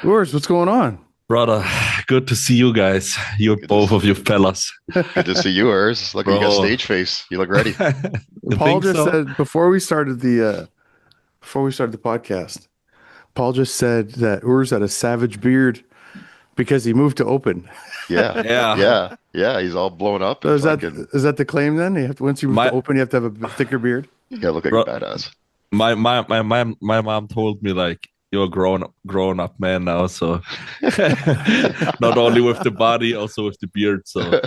Urs, what's going on? Brother, good to see you guys. You Good to both see, of you fellas. good to see you, Urs. Look, you got Bro. stage face. You look ready. You Paul think just so? said before we started the podcast, Paul just said that Urs had a savage beard because he moved to open. Yeah, Yeah. yeah, yeah. He's all blown up So and is that fucking. is that the claim then? You have to, once you move to My open, you have to have a thicker beard. You gotta look like a bro, badass. my mom told me like you're a grown up man now, so not only with the body, also with the beard. So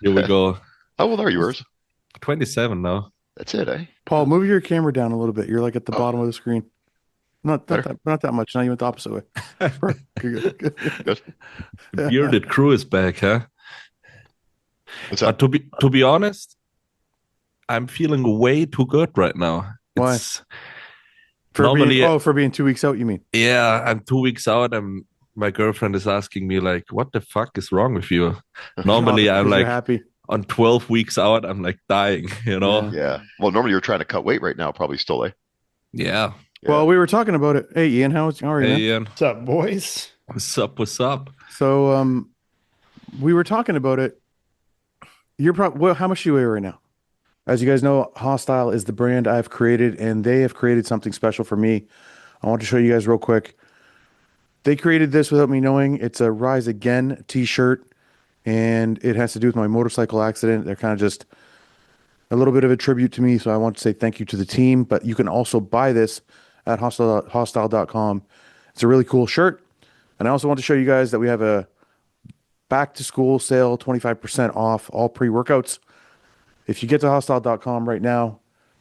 here we go. How old are you, Urs? 27 now. That's it, eh? Paul, move your camera down a little bit. You're like at the Oh, bottom of the screen. better. Not that much. Now you went the opposite way. Good, good. Good. The bearded crew is back, huh? What's But up? to be honest, I'm feeling way too good right now. Why? It's For being normally for being 2 weeks out, you mean? Yeah, I'm 2 weeks out. My girlfriend is asking me like, "What the fuck is wrong with you?" Normally, I'm Because you're like happy. on 12 weeks out. I'm like dying, you know? Yeah. Yeah. Well, normally you're trying to cut weight right now, probably still, eh? Yeah. Yeah. Well, we were talking about it. Hey, Ian, how are you, Hey, man? Ian, What's up, boys? what's up? What's up? So, we were talking about it. You're probably well, how much do you weigh right now? As you guys know, Hostile is the brand I've created, and they have created something special for me. I want to show you guys real quick. They created this without me knowing. It's a Rise Again t-shirt, and it has to do with my motorcycle accident. They're kind of just a little bit of a tribute to me, so I want to say thank you to the team. But you can also buy this at hostile.com. It's a really cool shirt. And I also want to show you guys that we have a back to school sale, 25% off all pre-workouts. If you get to hostile.com right now,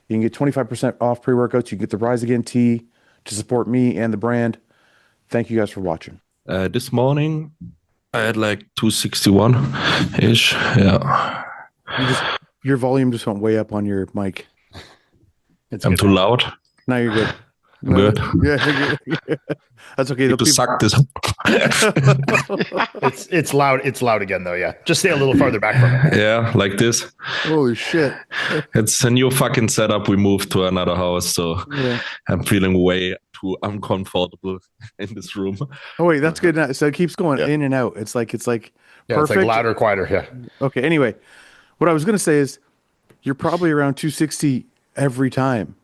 you can get 25% off pre-workouts. You can get the Rise Again tee to support me and the brand. Thank you guys for watching. This morning, I had like 261 ish. Yeah. Your volume just went way up on your mic. It's I'm good. too loud. Now you're good. I'm good. Yeah, that's okay. Need to suck this. It's loud. It's loud again, though. Yeah, just stay a little farther back from it. Yeah, like this. Holy shit. It's a new fucking setup. We moved to another house, so Yeah. I'm feeling way too uncomfortable in this room. Oh wait, that's good. Now. So it keeps going Yeah. in and out. It's like Yeah, it's like perfect. louder, quieter. Yeah, Okay. Anyway, what I was gonna say is you're probably around 260 every time.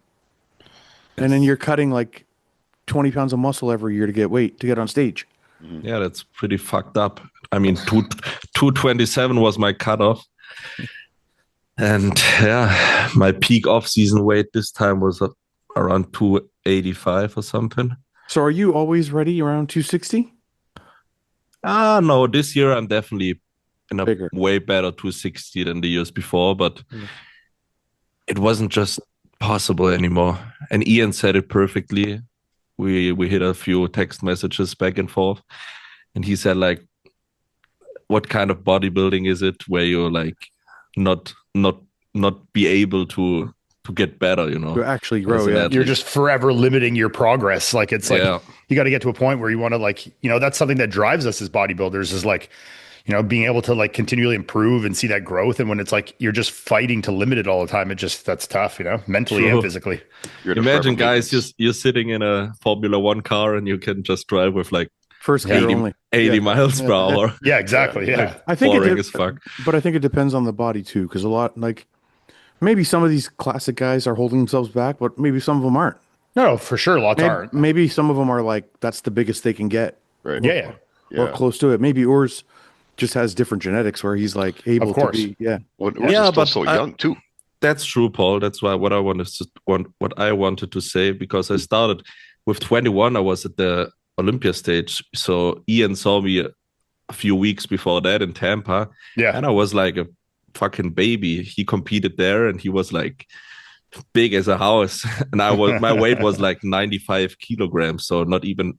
And then you're cutting like 20 pounds of muscle every year to get on stage. Yeah, that's pretty fucked up. I mean, 227 was my cutoff. And yeah, my peak off-season weight this time was around 285 or something. So are you always ready around 260? No, this year I'm definitely in a Bigger. way better 260 than the years before, but it wasn't just possible anymore. And Ian said it perfectly. We hit a few text messages back and forth, and he said like, what kind of bodybuilding is it where you're like not be able to get better, you know? To actually as grow, an yeah. athlete. you're just forever limiting your progress. Like it's like Yeah. you got to get to a point where you want to that's something that drives us as bodybuilders is like, being able to like continually improve and see that growth. And when it's like you're just fighting to limit it all the time, that's tough, mentally True. and physically. You're in a Imagine, forever guys, maintenance. you're sitting in a Formula One car and you can just drive with like First gear 80, only. 80 Yeah. miles per hour. Yeah, exactly. Yeah. I think Boring as fuck. but I think it depends on the body too, because a lot like maybe some of these classic guys are holding themselves back, but maybe some of them aren't. No, for sure. Lots Maybe, aren't. maybe some of them are like that's the biggest they can get, Right. Yeah, yeah. or Yeah. close to it. Maybe Urs just has different genetics where he's like able Of course. to be. Yeah. Well, Yeah, yeah, still but so I- young too. That's true, Paul. That's why what I wanted to say, because I started with 21. I was at the Olympia stage, so Ian saw me a few weeks before that in Tampa, Yeah. and I was like a fucking baby. He competed there, and he was like big as a house, and my weight was like 95 kilograms, so not even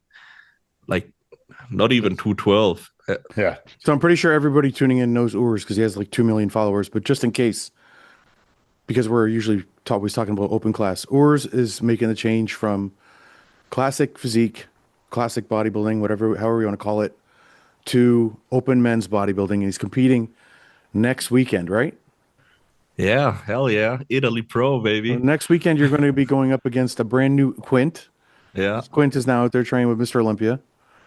212. Yeah. So I'm pretty sure everybody tuning in knows Urs because he has like 2 million followers. But just in case, because we're usually always talking about open class, Urs is making the change from classic physique, classic bodybuilding, however you want to call it, to open men's bodybuilding. And he's competing next weekend, right? Yeah, hell yeah, Italy Pro, baby. Next weekend, you're going to be going up against a brand new Quint. Yeah, Quint is now out there training with Mr. Olympia.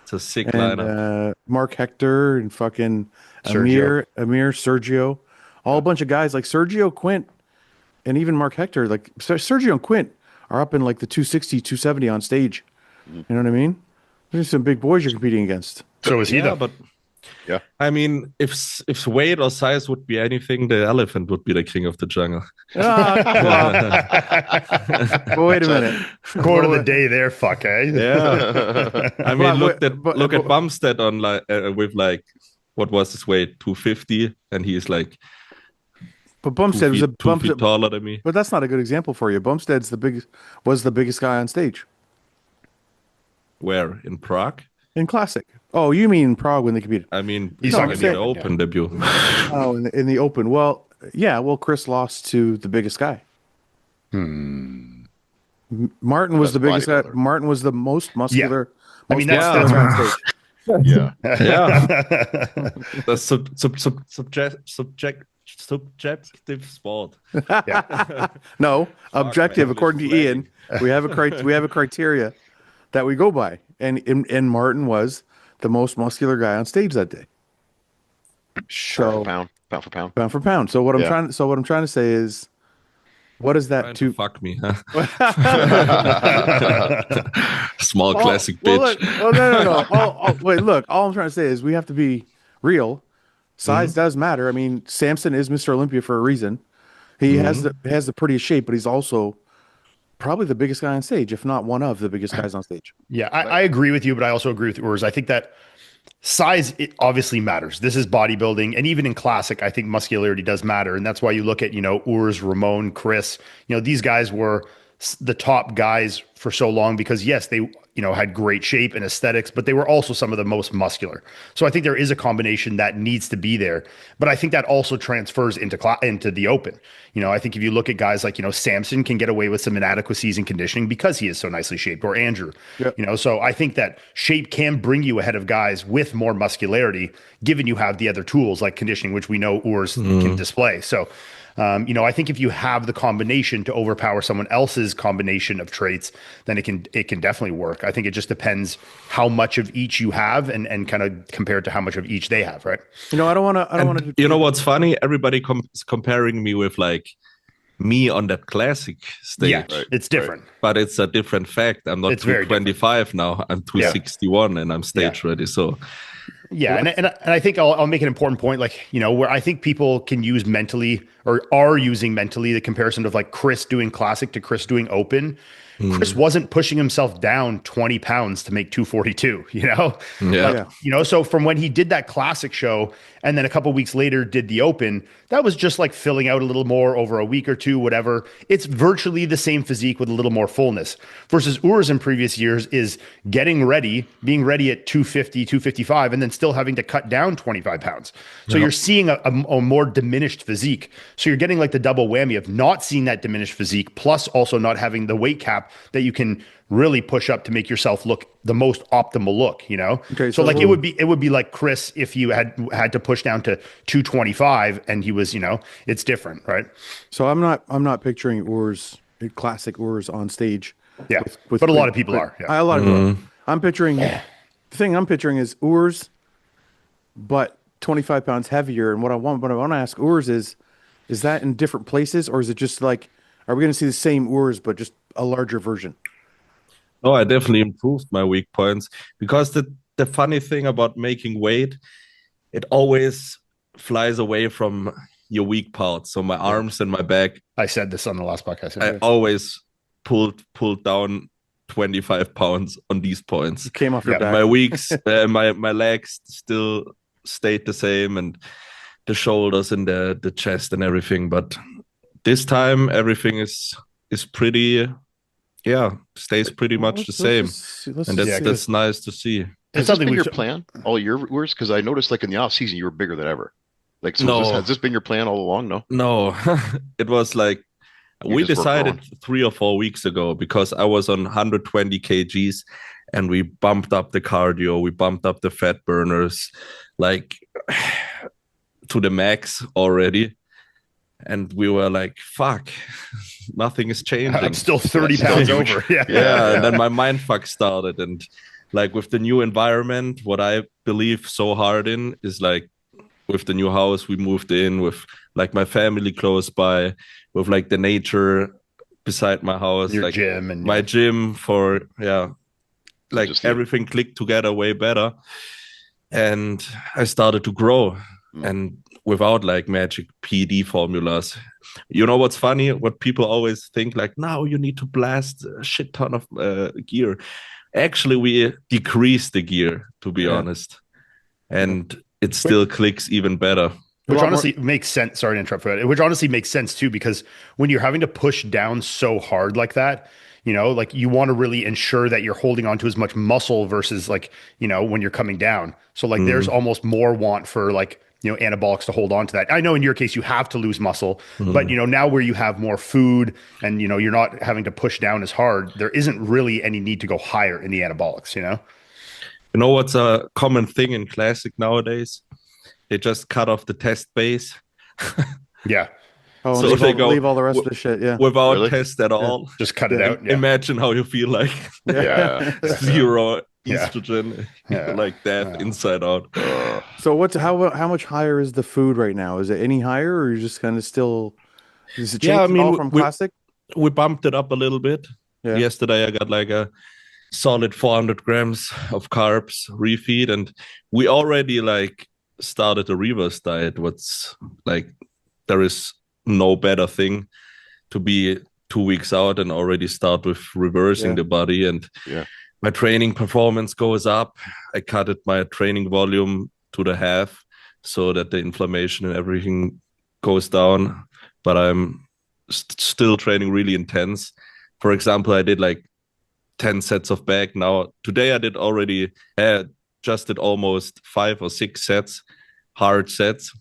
It's a sick and lineup. Mark Hector and fucking Amir, Sergio, all a bunch of guys like Sergio, Quint, and even Mark Hector. Like Sergio and Quint are up in like the 260, 270 on stage. You know what I mean? There's some big boys you're competing against. So is he though? But Yeah. I mean, if weight or size would be anything, the elephant would be the king of the jungle. But wait a minute. Quote of the day there, fuck, eh? Yeah. I mean, But- look at Bumstead on like with like what was his weight, 250, and he's like But Bumstead was a 2 feet taller than me. But that's not a good example for you. Bumstead's was the biggest guy on stage Where in Prague? in Classic. Oh, you mean Prague when they competed? I mean, He's I talking mean saying- the Open debut. Oh, in the Open. Well, yeah. Well, Chris lost to the biggest guy. Martin was That's the biggest guy. bodybuilder. Martin was the most muscular. I mean, most that's- muscular on stage. Yeah. Yeah, that's subjective sport. No, objective. man, According to this Ian, we have a criteria that we go by, and Martin was the most muscular guy on stage that day. So Pound for pound. pound for pound. So what I'm Yeah. trying to say is, what is that Trying to? to fuck me, huh? Small classic Well, bitch. look, no. Wait, look. All I'm trying to say is we have to be real. Size does matter. I mean, Samson is Mr. Olympia for a reason. He has the prettiest shape, but he's also probably the biggest guy on stage, if not one of the biggest guys on stage. Yeah, I agree with you, but I also agree with Urs. I think that size, it obviously matters. This is bodybuilding. And even in classic, I think muscularity does matter. And that's why you look at, Urs, Ramon, Chris, these guys were the top guys for so long because yes, they, had great shape and aesthetics, but they were also some of the most muscular. So I think there is a combination that needs to be there. But I think that also transfers into the Open. I think if you look at guys like, Samson can get away with some inadequacies in conditioning because he is so nicely shaped, or Andrew, Yep. So I think that shape can bring you ahead of guys with more muscularity, given you have the other tools like conditioning, which we know Urs can display. So, I think if you have the combination to overpower someone else's combination of traits, then it can definitely work. I think it just depends how much of each you have and kind of compared to how much of each they have, right? I don't want to. You know what's funny? Everybody is comparing me with like me on that classic stage. Yeah, it's different. But it's a different fact. I'm not It's very 225 now. I'm 261 and I'm stage ready. So yeah, and I think I'll make an important point, like, where I think people can use mentally or are using mentally the comparison of like Chris doing classic to Chris doing open. Chris wasn't pushing himself down 20 pounds to make 242, Yeah. So from when he did that classic show and then a couple weeks later did the Open, that was just like filling out a little more over a week or two, whatever. It's virtually the same physique with a little more fullness versus Urs in previous years is being ready at 250, 255, and then still having to cut down 25 pounds. So you're seeing a more diminished physique. So you're getting like the double whammy of not seeing that diminished physique, plus also not having the weight cap that you can really push up to make yourself look the most optimal look, Okay, so like it would be like Chris if you had to push down to 225 and he was, it's different, right? So I'm not picturing Urs, classic Urs on stage. Yeah, but a lot of people are. Yeah. A lot of people are. I'm picturing the thing I'm picturing is Urs, but 25 pounds heavier. And what I want to ask Urs is that in different places, or is it just like, are we going to see the same Urs but just a larger version? Oh, I definitely improved my weak points because the funny thing about making weight, it always flies away from your weak parts. So my arms and my back, I said this on the last podcast. I always pulled down 25 pounds on these points. Came off your back. My weeks, my legs still stayed the same, and the shoulders and the chest and everything. But this time everything is pretty. Yeah, stays pretty much the same, and that's nice to see. Has It's this something been we your should- plan all year, Urs? Because I noticed like in the off season you were bigger than ever. Like, so No. has this been your plan all along? No. No, it was like we just were decided growing. 3 or 4 weeks ago because I was on 120 kgs and we bumped up the cardio, we bumped up the fat burners like to the max already. And we were like, fuck, nothing is changing. I'm still 30 pounds over. Yeah. Yeah, and then my mind fuck started, and like with the new environment, what I believe so hard in is like with the new house we moved in, with like my family close by, with like the nature beside my house, Your like gym and my gym for like Just the- everything clicked together way better. And I started to grow, and without like magic PD formulas. You know what's funny? What people always think, like, now you need to blast a shit ton of gear. Actually, we decreased the gear, to be honest, and it still clicks even better. Which honestly makes sense. Sorry to interrupt, Fouad. Which honestly makes sense too, because when you're having to push down so hard like that, you know, like you want to really ensure that you're holding on to as much muscle versus like, you know, when you're coming down. So like there's almost more want for like, you know, anabolics to hold on to that. I know in your case you have to lose muscle, but you know, now where you have more food and you know, you're not having to push down as hard, there isn't really any need to go higher in the anabolics, you know? You know what's a common thing in classic nowadays? They just cut off the test base. Yeah. Oh, So leave, they all, go leave all the rest of the shit. Yeah. without Really? test at all. Just cut it out. Yeah. Imagine how you feel like Yeah. zero Yeah. estrogen, Yeah. like death inside out. So how much higher is the food right now? Is it any higher, or you just kind of still? Does it change Yeah, I at mean, all from classic? We bumped it up a little bit. Yeah. Yesterday, I got like a solid 400 grams of carbs refeed, and we already like started a reverse diet. What's like, there is no better thing to be 2 weeks out and already start with reversing the body. And my training performance goes up. I cut my training volume to the half so that the inflammation and everything goes down. But I'm still training really intense. For example, I did like 10 sets of back. Now, today I did already, just did almost 5 or 6 sets, hard sets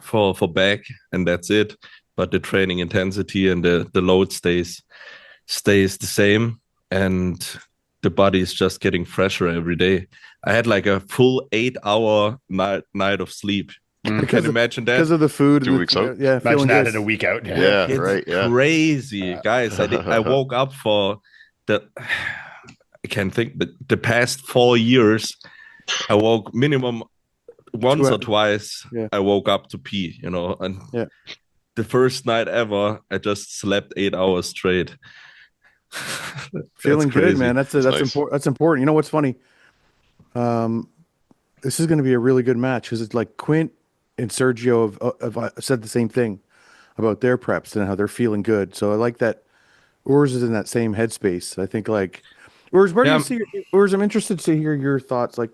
for back, and that's it. But the training intensity and the load stays the same, and the body is just getting fresher every day. I had like a full 8-hour night of sleep. You can imagine that because of the food. 2 weeks out? Yeah, Imagine feeling that good. in a week out. Yeah, it's right. Yeah. crazy, guys. I woke up for I can't think, but the past 4 years, I woke minimum once or twice. Yeah. I woke up to pee, you know, and the first night ever, I just slept 8 hours straight. Feeling good, man. That's nice. important. That's important. You know what's funny? This is going to be a really good match because it's like Quint and Sergio have said the same thing about their preps and how they're feeling good. So I like that Urs is in that same headspace. I think like Urs, where do you see Urs? I'm interested to hear your thoughts. Like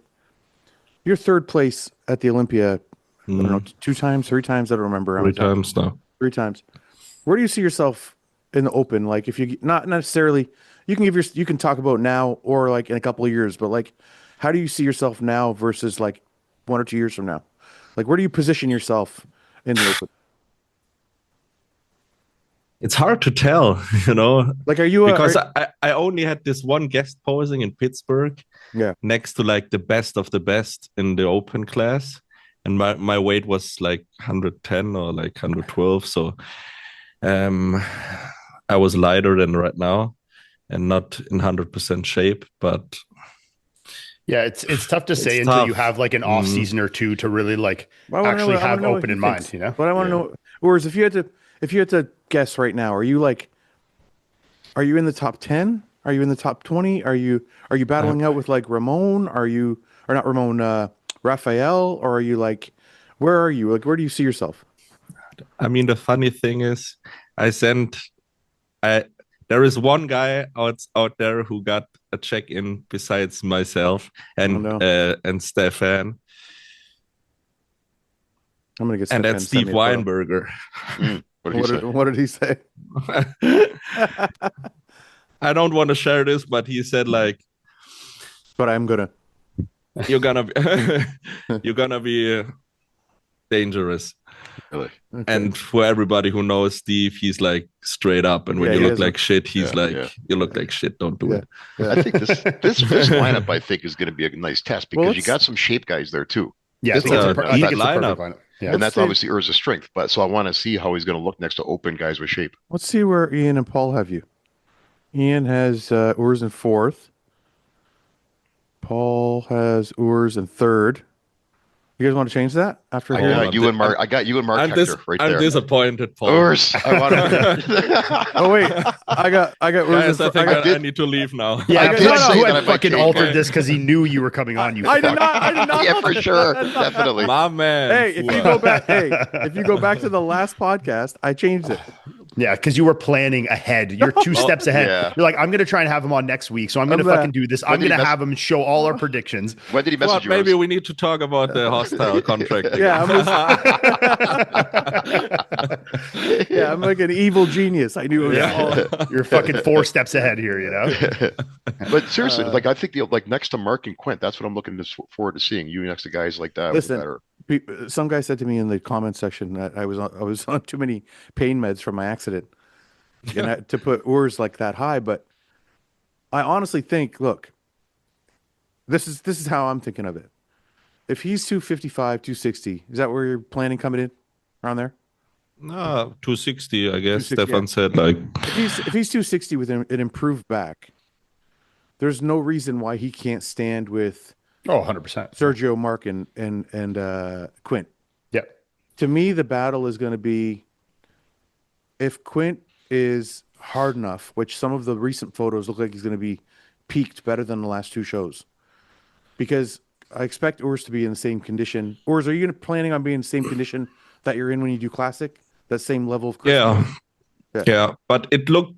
your third place at the Olympia, I don't know, 2 times, 3 times. I don't remember. How 3 many times. times now. 3 times. Where do you see yourself in the open? Like if you not necessarily, you can talk about now or like in a couple of years, but like how do you see yourself now versus like 1 or 2 years from now? Like where do you position yourself in the open? It's hard to tell, you know. Like are you because I only had this one guest posing in Pittsburgh, next to like the best of the best in the open class, and my weight was like 110 or like 112, so I was lighter than right now and not in 100% shape, but yeah, it's tough to say until tough. you have like an off season or two to really like actually have open in mind, you know. But I want to know, whereas if you had to guess right now, are you in the top 10? Are you in the top 20? Are you battling out with like Ramon? Or not Ramon, Raphael? Or are you like, where are you? Like, where do you see yourself? I mean, the funny thing is, there is one guy out there who got a check-in besides myself and Stefan. I'm gonna get and that's Steve Weinberger. What did he say? I don't want to share this, but he said like, but I'm gonna. You're gonna be dangerous. Really? Okay. And for everybody who knows Steve, he's like straight up. And when you look like shit, he's like, you look like shit. Don't do it. Yeah. I think this lineup, I think, is going to be a nice test because you got some shape guys there too. Yeah, I think it's a perfect lineup. Yeah. And that's obviously Urza's strength. But so I want to see how he's going to look next to open guys with shape. Let's see where Ian and Paul have you. Ian has Urs in 4th. Paul has Urs in third. You guys want to change that after I hearing? got you and Mark. I got you and Mark Hector right I'm there. disappointed, Paul. Urs, I want to. Oh wait, I got Urs. Guys, I think I need to leave now. Yeah, I I did don't know say who that I had might fucking change altered mine. this because he knew you were coming on. You I did fuck. not. I did not. Yeah, for sure, definitely. My man. Hey, if you go back, if you go back to the last podcast, I changed it. Yeah, because you were planning ahead. You're 2 steps ahead. Yeah. You're like, I'm going to try and have him on next week. So I'm going to fucking do this. I'm did going he to have him show all our predictions. When did he message you? Maybe Urs? we need to talk about the hostile contract. Yeah, I'm like an evil genius. I knew it was all. You're fucking 4 steps ahead here, you know? But seriously, like I think next to Mark and Quint, that's what I'm looking forward to seeing. You next to guys like that. Listen, some guy said to me in the comment section that I was on too many pain meds from my accident, and to put Urs like that high. But I honestly think, look, this is how I'm thinking of it. If he's 255, 260, is that where you're planning coming in around there? No, 260, I guess. 260, Stefan yeah. said like If he's 260 with an improved back, there's no reason why he can't stand with Oh, 100%. Sergio, Mark, and Quint. Yep. To me, the battle is going to be if Quint is hard enough, which some of the recent photos look like he's going to be peaked better than the last 2 shows. Because I expect Urs to be in the same condition. Urs, are you planning on being in the same condition that you're in when you do Classic? That same level of yeah. But it looked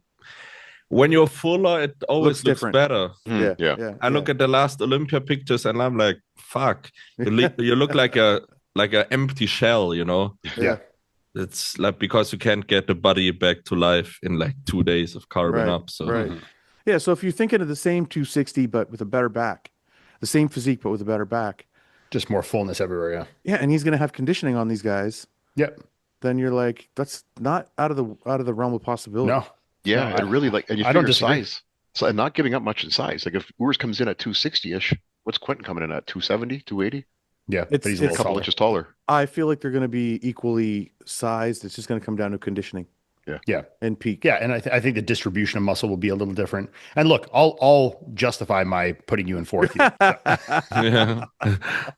when you're fuller, it always looks different. better. Yeah. I look at the last Olympia pictures and I'm like, fuck, you look like a empty shell, you know? Yeah. It's like because you can't get the body back to life in like 2 days of carving up. So Right. Yeah, so if you're thinking of the same 260 but with a better back, the same physique but with a better back. Just more fullness everywhere, yeah. Yeah, and he's going to have conditioning on these guys. Yep. Then you're like, that's not out of the realm of possibility. No. Yeah, No, and really and you I don't figure disagree. size. So and not giving up much in size. Like if Urs comes in at 260-ish, what's Quentin coming in at? 270, 280? Yeah, It's- but he's a A little couple taller. inches taller. I feel like they're going to be equally sized. It's just going to come down to conditioning Yeah. and peak. Yeah, and I think the distribution of muscle will be a little different. And look, I'll justify my putting you in fourth here. So, yeah.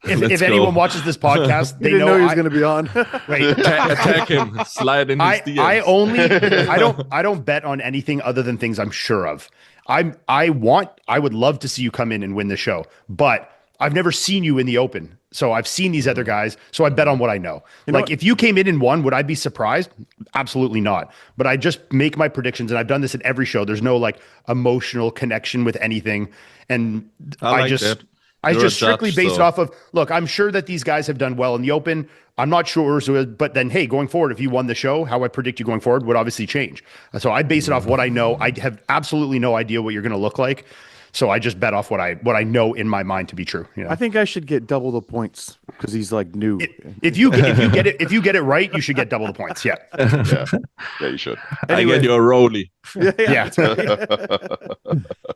if Let's anyone go. watches this podcast, You they didn't know know he was I- going to be on. Right. Attack him, slide in his DMs. I don't bet on anything other than things I'm sure of. I would love to see you come in and win the show, but I've never seen you in the open. So I've seen these other guys. So I bet on what I know. know If you came in and won, would I be surprised? Absolutely not. But I just make my predictions, and I've done this at every show. There's no like emotional connection with anything. And I like just that. I You're just a judge, strictly based so- off of, look, I'm sure that these guys have done well in the open. I'm not sure, but then, hey, going forward, if you won the show, how I predict you going forward would obviously change. So I base it off what I know. I have absolutely no idea what you're going to look like. So I just bet off what I know in my mind to be true. You know? I think I should get double the points because he's like new. If you get it right, you should get double the points. Yeah. Yeah, you should. I get your Rolly. Yeah.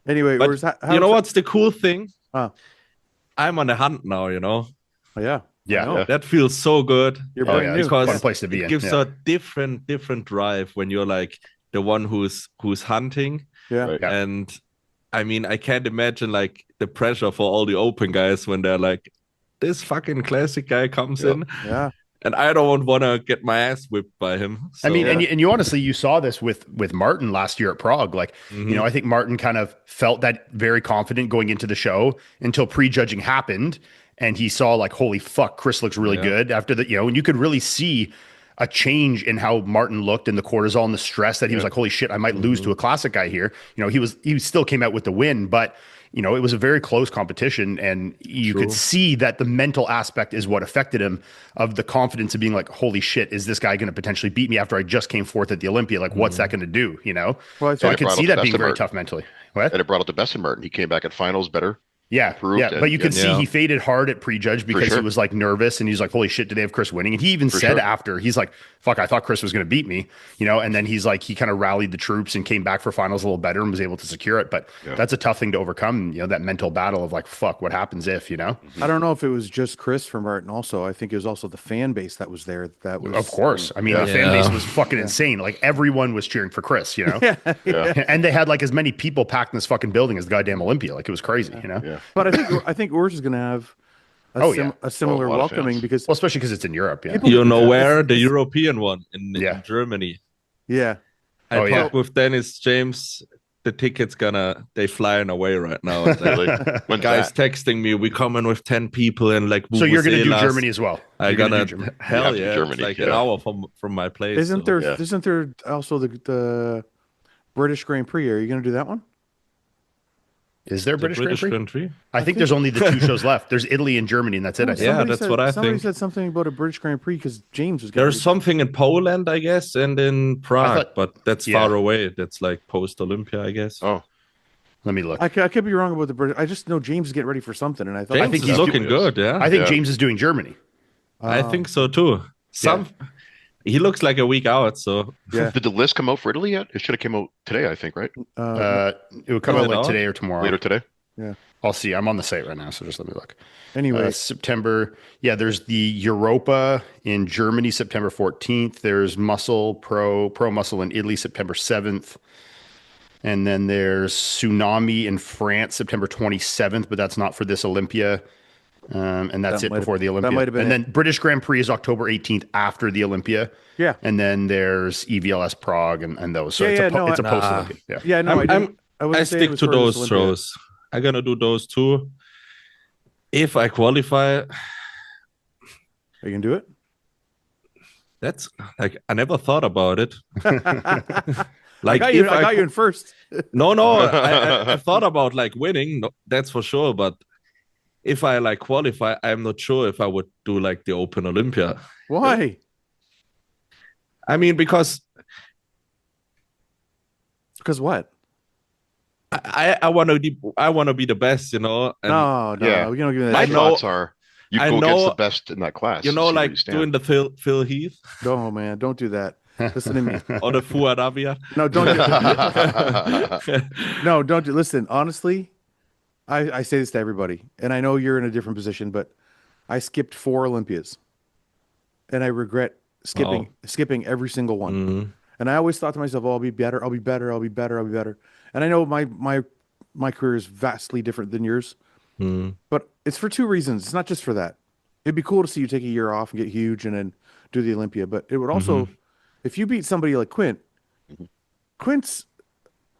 Anyway, But Urs, you know what's the cool thing? Huh. I'm on the hunt now, you know? Oh, yeah. Yeah. I know. That feels so good. You're Oh, brand yeah. new. It's a fun Because place to be it in. gives Yeah. a different drive when you're like the one who's hunting. Yeah. Right. Yeah. And I mean, I can't imagine like the pressure for all the open guys when they're like, this fucking classic guy comes in, Yeah. and I don't want to get my ass whipped by him. I mean, So- and you honestly, you saw this with Martin last year at Prague. Like, you know, I think Martin kind of felt that very confident going into the show until prejudging happened. And he saw like, holy fuck, Chris looks really good after that, you know, and you could really see a change in how Martin looked and the cortisol and the stress that he was like, holy shit, I might lose to a classic guy here. You know, he still came out with the win, but you know, it was a very close competition, and you could see that the mental aspect is what affected him, of the confidence of being like, holy shit, is this guy going to potentially beat me after I just came fourth at the Olympia? Like, what's that going to do? You know? Well, So I it could brought see up that the being best very of tough mentally. What? And it brought out the best in Martin. He came back at finals better. Yeah, Proved yeah, it, but you could see yeah. he faded hard at prejudge because sure. he was like nervous, and he's like, "Holy shit, do they have Chris winning?" And he even said sure. after, he's like, "Fuck, I thought Chris was going to beat me," you know. And then he's like, he kind of rallied the troops and came back for finals a little better and was able to secure it. But that's a tough thing to overcome, you know, that mental battle of like, "Fuck, what happens if?" You know. I don't know if it was just Chris for Martin. Also, I think it was also the fan base that was there. That was, Of course, I mean, the fan base was fucking insane. Like everyone was cheering for Chris, you know. And they had like as many people packed in this fucking building as the goddamn Olympia. Like it was crazy, you know. Yeah. But I think URS is going to have a similar a lot of welcoming fans. because Well, especially because it's in Europe. Yeah. People- You know where? The It's- European one in Yeah. Germany. yeah. I Oh, yeah. talked with Dennis James. The tickets they flying away right now. And Really? When's guys that? texting me, we coming with 10 people and like So you're going to do vuvuzelas. Germany as well. I You're gonna gonna do Germany. hell You have to yeah, Germany, it's like yeah. an hour from my place. Isn't so. there also the British Grand Prix? Are you going to do that one? Is there The British Grand Prix? Prix? I think there's only the 2 shows left. There's Italy and Germany, and that's it. I think. Yeah, that's what I Somebody think. said something about a British Grand Prix because James was going There's something in Poland, I guess, and in Prague, thought- but that's far away. That's like post Olympia, I guess. Oh, Let me look. I could be wrong about the British. I just know James is getting ready for something, and I thought James think is he's looking doing- good, yeah. I think Yeah. James is doing Germany. I think so too. He looks like a week out, so Yeah. did the list come out for Italy yet? It should have came out today, I think, right? It would come Is out it like out? today or tomorrow. Later today. I'll see. I'm on the site right now, so just let me look. anyway, September. Yeah, there's the Europa in Germany, September 14th. There's Pro Muscle in Italy, September 7th. And then there's Tsunami in France, September 27th, but that's not for this Olympia. And that's That it might before have- the that Olympia. might have been And it. then British Grand Prix is October 18th after the Olympia. yeah, And then there's EVLS Prague and those. So Yeah, it's yeah, a no, it's a I- post Olympia. Yeah. yeah. No, I wasn't I saying it stick was to for this those Olympia. shows. I'm gonna do those two. If I qualify, You can do it. that's like I never thought about it. I Like got you. if I got you in first. No, I thought about like winning, no, that's for sure. But if I like qualify, I'm not sure if I would do like the Open Olympia. Why? I mean, because Because what? I want to be the best, you know. And No, Yeah. we don't give me My that. I know- thoughts are you I go against know- the best in that class. you and know, see where like you stand. doing the Phil Heath No, man, don't do that. Listen to me. or the Fouad Abiad. No, don't do No, don't do. Listen, honestly, I say this to everybody, and I know you're in a different position, but I skipped 4 Olympias, and I regret skipping every single one. Mhm. And I always thought to myself, "Oh, I'll be better. I'll be better. I'll be better. I'll be better." And I know my career is vastly different than yours, Mhm. but it's for 2 reasons. It's not just for that. It'd be cool to see you take a year off and get huge, and then do the Olympia. But it would also, if you beat somebody like Quint,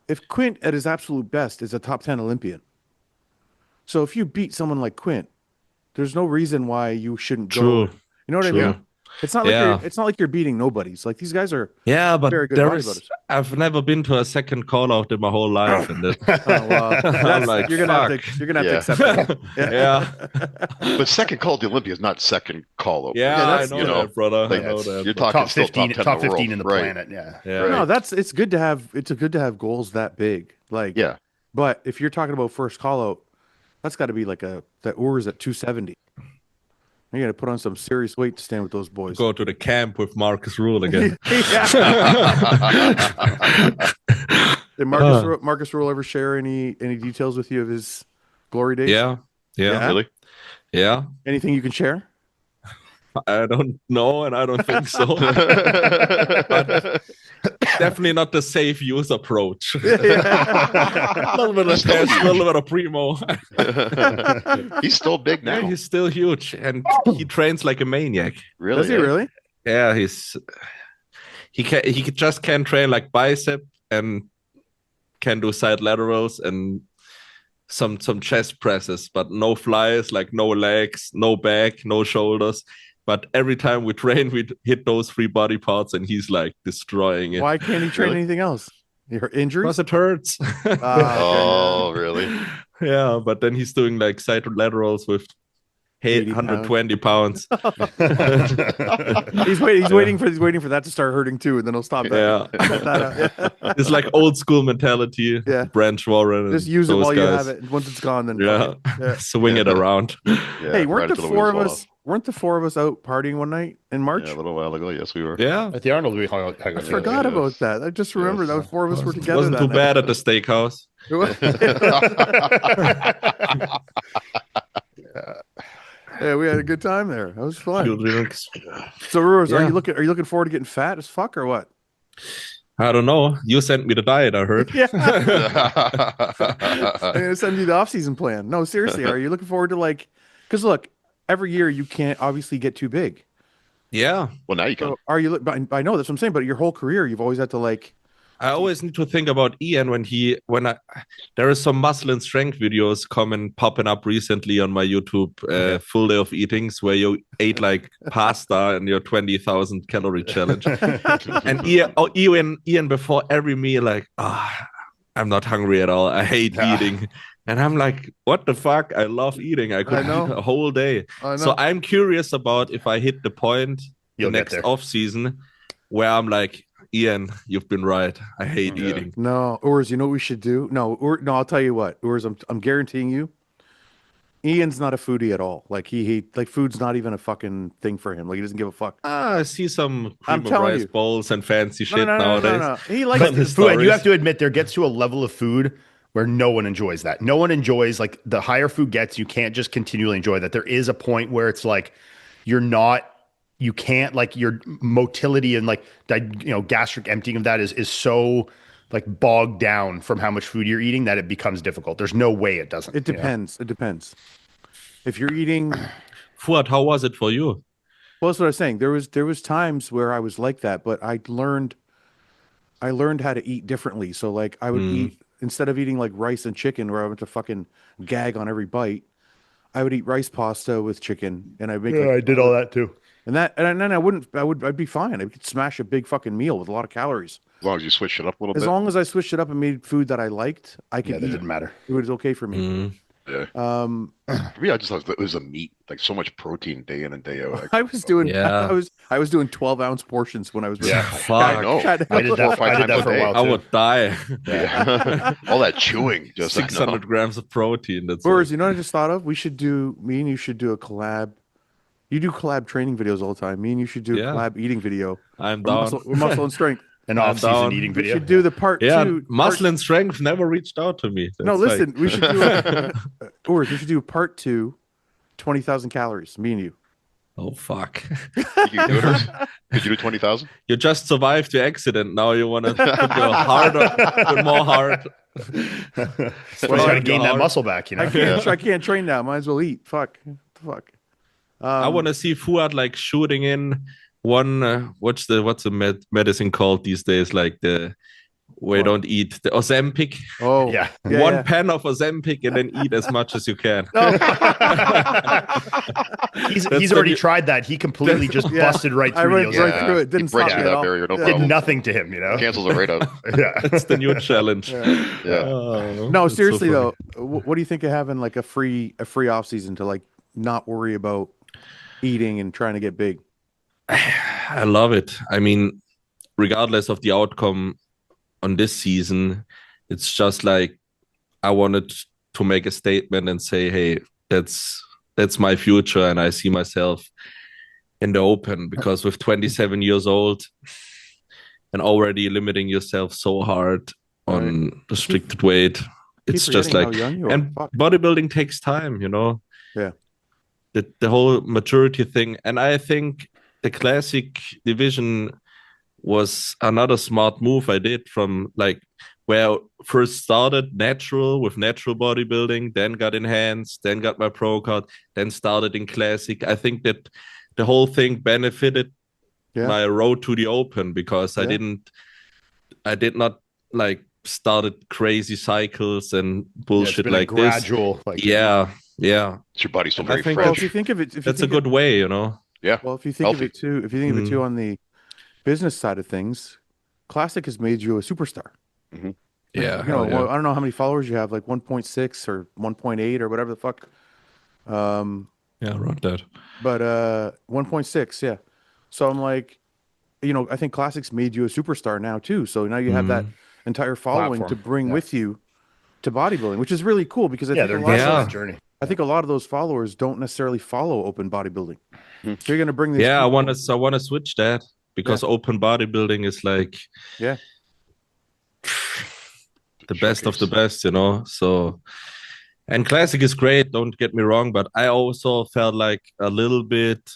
if Quint at his absolute best is a top 10 Olympian. So if you beat someone like Quint, there's no reason why you shouldn't go. True. You know what I True. mean? It's not like Yeah. it's not like you're beating nobodies. Like these guys are. Yeah, but Very good bodybuilders. I've never been to a second call out in my whole life, and that, Oh, well, I'm like, you're gonna fuck. have to Yeah. accept that. Yeah, But second call at the Olympia is not second call. yeah, I that's- know you know, that, brother. like, I know that. You're talking Top still 15, top 10 15 in the world. planet. Yeah. Yeah. Right. No, it's good to have goals that big. Like Yeah. But if you're talking about first call out, that's got to be like that URS at 270. You got to put on some serious weight to stand with those boys. Go to the camp with Marcus Rule again. Did Marcus Rule ever share any details with you of his glory days? Yeah. Yeah. Really? Yeah. Anything you can share? I don't know, and I don't think so. Definitely not the safe use approach. A little bit of test, a little bit of primo. He's still big now. Yeah, he's still huge, and he trains like a maniac. Really? Does he really? Yeah, he just can't train like bicep and can do side laterals and some chest presses, but no flies, like no legs, no back, no shoulders. But every time we train, we hit those 3 body parts, and he's like destroying it. Why can't he train Really? anything else? Your injuries? Because it hurts. Oh, really? Yeah, but then he's doing like side laterals with 80 120 pounds. He's waiting for that to start hurting too, and then he'll stop that. Yeah. It's like old school mentality. Yeah. Branch Warren. And Just use it those while you guys. have it. Once it's gone, then Yeah. Yeah. Swing it around. Yeah, Hey, right weren't until the wheels four of fall us? Weren't the 4 of us out partying one night in March? off. Yeah, a little while ago. Yes, we were. Yeah. At the Arnold, we hung out. I forgot yes. about that. I just remembered Yes. those 4 of us were together. Wasn't that too bad at the steakhouse. Yeah, we had a good time there. That was fun. Few drinks. So, Ruiz, are Yeah. you looking forward to getting fat as fuck or what? I don't know. You sent me the diet, I heard. Yeah. I'm gonna send you the off-season plan. No, seriously, are you looking forward to like? Because look, every year you can't obviously get too big. Yeah. Well, now you can. So are you? I know that's what I'm saying, but your whole career you've always had to like. I always need to think about Iain there is some muscle and strength videos popping up recently on my YouTube, full day of eatings where you ate like pasta in your 20,000 calorie challenge. And Iain before every meal, like, I'm not hungry at all. I hate eating. And I'm like, what the fuck? I love eating. I could eat a whole day. So I'm curious about if I hit the point the next off season where I'm like, Iain, you've been right. I hate eating. No, Urs, you know what we should do? No, I'll tell you what, Urs, I'm guaranteeing you, Ian's not a foodie at all. Like like food's not even a fucking thing for him. Like he doesn't give a fuck. I see some cream of rice bowls and fancy shit nowadays. No. He likes food, and you have to admit there gets to a level of food where no one enjoys that. No one enjoys, like, the higher food gets, you can't just continually enjoy that. There is a point where it's like you can't, like, your motility and like gastric emptying of that is so like bogged down from how much food you're eating that it becomes difficult. There's no way it doesn't. It depends. It depends. If you're eating, Fouad, how was it for you? Well, that's what I was saying. There was times where I was like that, but I learned how to eat differently. So like I would eat, instead of eating like rice and chicken where I went to fucking gag on every bite, I would eat rice pasta with chicken, and I did all that too. And then I'd be fine. I could smash a big fucking meal with a lot of calories. As long as you switch it up a little bit. As long as I switched it up and made food that I liked, I could eat. That didn't matter. It was okay for me. Yeah. For me, I just thought it was a meat, like so much protein day in and day out. Like, I was doing 12-ounce portions when I was. Fuck. I know. I did that for a while too. I would die. All that chewing, just 600 grams of protein. That's Boris, you know what I just thought of? Me and you should do a collab. You do collab training videos all the time. Me and you should do a collab eating video. I'm down. Muscle and strength. An off-season eating video. We should do the part two. Muscle and strength never reached out to me. No, listen, we should do we should do part 2, 20,000 calories, me and you. Oh, fuck. You can do it. Could you do 20,000? You just survived the accident. Now you want to put your heart up, more heart. Well, you got to gain that muscle back, I can't train now. Might as well eat. Fuck. I want to see Fouad like shooting in one. What's the medicine called these days? Like where you don't eat the Ozempic. Oh yeah. One pen of Ozempic and then eat as much as you can. He's already tried that. He completely just busted right through. I went right through it. Didn't stop through that barrier. No Did problem. nothing to him. Cancels it right out. That's the new challenge. No, seriously though, what do you think of having like a free off season to like not worry about eating and trying to get big? I love it. I mean, regardless of the outcome on this season, it's just like I wanted to make a statement and say, hey, that's my future, and I see myself in the open, because with 27 years old and already limiting yourself so hard on restricted weight, it's just like, and bodybuilding takes time, Yeah. The whole maturity thing. And I think the classic division was another smart move I did, from like where I first started natural bodybuilding, then got enhanced, then got my pro card, then started in classic. I think that the whole thing benefited my road to the open, because I did not like started crazy cycles and bullshit like gradual, this. Like yeah. It's your body's still very fresh. Well, if you think of it, that's a good way, Yeah. Well, if you think of it too, on the business side of things, Classic has made you a superstar. Mm-hmm. Yeah. I don't know how many followers you have, like 1.6 or 1.8 or whatever the fuck. Yeah, around that. But 1.6, yeah. So I'm like, I think Classic's made you a superstar now too. So now you have that entire following to bring with you to bodybuilding, which is really cool, because I think a lot of those followers don't necessarily follow open bodybuilding. So you're gonna bring this. Yeah, I want to switch that, because open bodybuilding is like the best of the best, So, and classic is great, don't get me wrong, but I also felt like a little bit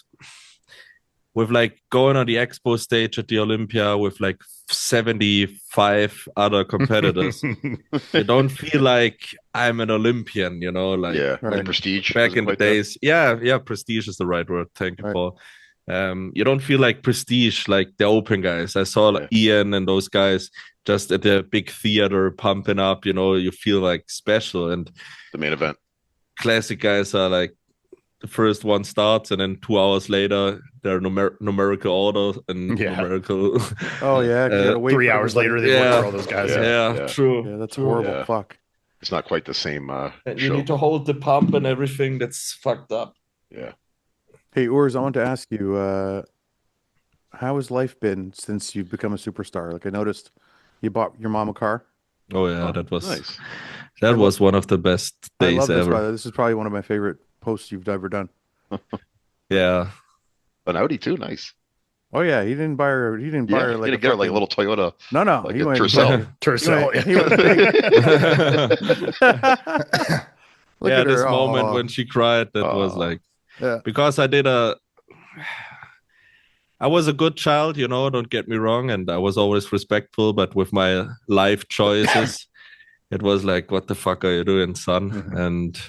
with like going on the expo stage at the Olympia with like 75 other competitors. You don't feel like I'm an Olympian, you know, like Yeah, Right. the prestige. back isn't in the quite there. days. Yeah, prestige is the right word. Thank you, Right. Paul. You don't feel like prestige like the open guys. I saw like Iain and those guys just at the big theater pumping up, you know, you feel like special. And The main event. classic guys are like the first one starts and then 2 hours later they're numerical order and Yeah. numerical. Oh yeah, 'cause you gotta wait 3 for hours everybody. later, they work Yeah. for all those guys. Yeah. True. Yeah, that's true. horrible. Yeah. Fuck. It's not quite the same And you show. need to hold the pump and everything. That's fucked up. Yeah. Hey, Urs, I want to ask you, how has life been since you've become a superstar? Like I noticed you bought your mom a car. Oh yeah, Oh, that was nice. that was one of the best I days love this, by the ever. way. This is probably one of my favorite posts you've ever done. Yeah. An Audi too. Nice. Oh yeah, he didn't buy her. He didn't buy Yeah, her you're like gonna get her like a little Toyota. No, no. like he a went Tercel. Tercel. He went big. Look Yeah, at this her. moment Aw. when she cried, that was Aw. like Yeah. because I was a good child, you know, don't get me wrong, and I was always respectful, but with my life choices, it was like, what the fuck are you doing, son? Mhm. And